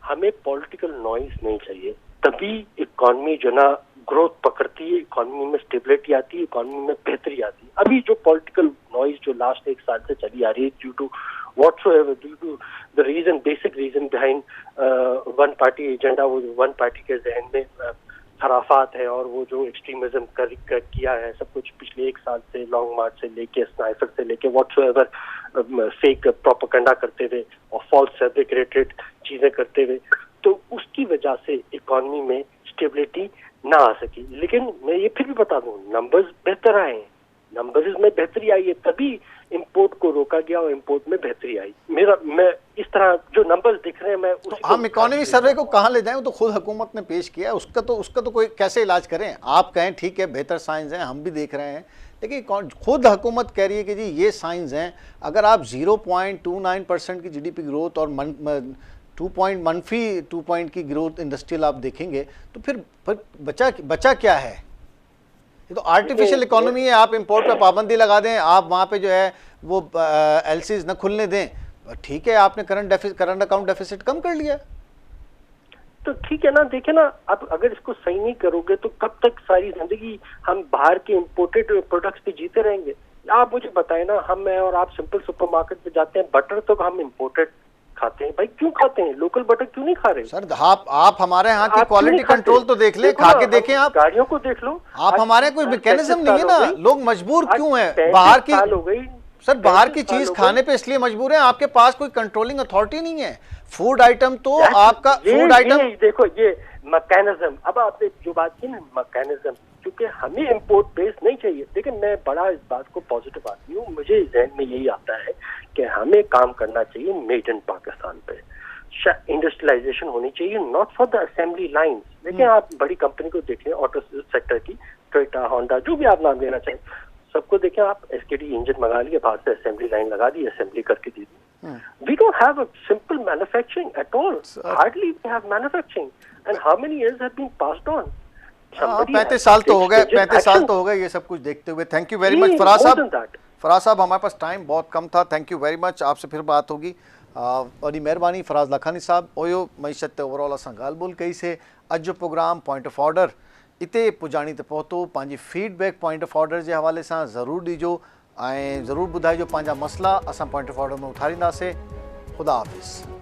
Speaker 7: हमें पॉलिटिकल नॉइज नहीं चाहिए, तभी इकॉनमी जो ना ग्रोथ पकड़ती है, इकॉनमी में स्टेबिलिटी आती है, इकॉनमी में बेहतरी आती है। अभी जो पॉलिटिकल नॉइज जो लास्ट 1 साल से चली आ रही है due to whatsoever, due to the basic reason behind one party agenda, वो वन पार्टी के जहन में खराफात है और वो जो एक्सट्रीमिज्म किया है सब कुछ पिछले 1 साल से, लॉन्ग मार्च से लेके, स्नाइपर से लेके, whatsoever फेक प्रोपेगेंडा करते हुए और फॉल्स फैब्रिकेटेड चीजें करते हुए, तो उसकी वजह से इकॉनमी में स्टेबिलिटी ना आ सकी। लेकिन मैं ये फिर भी बता दूं, नंबर्स बेहतर आए हैं, नंबर्स में बेहतरी आई है, तभी इंपोर्ट को रोका गया और इंपोर्ट में बेहतरी आई। मैं इस तरह जो नंबर्स दिख रहे हैं मैं तो
Speaker 1: हम इकोनॉमी सर्वे को कहाँ ले जाएं, वो तो खुद हुकूमत ने पेश किया है, उसका तो कोई कैसे इलाज करें। आप कहें ठीक है बेहतर साइंस हैं, हम भी देख रहे हैं, लेकिन खुद हुकूमत कह रही है कि जी ये साइंस हैं। अगर आप 0.29% की GDP ग्रोथ और -2 पॉइंट की ग्रोथ इंडस्ट्रियल आप देखेंगे तो फिर बचा क्या है? ये तो आर्टिफिशियल इकोनॉमी है। आप इंपोर्ट पे पाबंदी लगा दें, आप वहाँ पे जो है वो LCs न खुलने दें, ठीक है, आपने करंट अकाउंट डेफिसिट कम कर लिया
Speaker 7: तो ठीक है ना। देखे ना, अब अगर इसको सही नहीं करोगे तो कब तक सारी जिंदगी हम बाहर के इंपोर्टेड प्रोडक्ट्स पे जीते रहेंगे? आप मुझे बताएं ना, हम मैं और आप सिंपल सुपरमार्केट पे जाते हैं, बटर तो हम इंपोर्टेड खाते हैं। भाई क्यों खाते हैं? लोकल बटर क्यों नहीं खा रहे?
Speaker 1: सर आप हमारे यहाँ की क्वालिटी कंट्रोल तो देख ले, खा के देखें, आप
Speaker 7: गाड़ियों को देख लो।
Speaker 1: आप हमारे कोई मैकेनिज्म नहीं है ना, लोग मजबूर क्यों है? बाहर की
Speaker 7: हो गई
Speaker 1: सर, बाहर की चीज खाने पे इसलिए मजबूर है, आपके पास कोई कंट्रोलिंग अथॉरिटी नहीं है। फूड आइटम तो आपका फूड आइटम
Speaker 7: देखो ये मैकेनिज्म, अब आपने जो बात की ना मैकेनिज्म, क्योंकि हमें इंपोर्ट बेस नहीं चाहिए। लेकिन मैं बड़ा इस बात को पॉजिटिव आती हूँ, मुझे जहन में यही आता है कि हमें काम करना चाहिए made in Pakistan pay, industrialisation होनी चाहिए, not for the assembly lines. लेकिन आप बड़ी कंपनी को देखें, ऑटो सेक्टर की, टोयोटा, होंडा, जो भी आप नाम लेना चाहें, सबको देखें आप, SKD इंजन मंगा लिया, बाहर से असेंबली लाइन लगा दी, असेंबली करके दे दी। We don't have a simple manufacturing at all. Hardly we have manufacturing. And how many years have been passed on?
Speaker 1: 35 साल तो हो गए, 35 साल तो हो गए ये सब कुछ देखते हुए। Thank you very much Faraz साहब, हमारे पास टाइम बहुत कम था। थैंक यू वेरी मच, आपसे फिर बात होगी। वॾी महिरबानी फराज लाखानी साहब। ओयो मईशत ते ओवरऑल असां ॻाल्हि ॿोल कई से। अॼु जो प्रोग्राम पॉइंट ऑफ ऑर्डर इते पुॼाणी ते पहुतो। पंहिंजी फीडबैक पॉइंट ऑफ ऑर्डर जे हवाले सां ज़रूरु ॾिजो ऐं ज़रूरु ॿुधाइजो पंहिंजा मसला, असां पॉइंट ऑफ ऑर्डर में उथारींदासीं। ख़ुदा हाफ़िज़।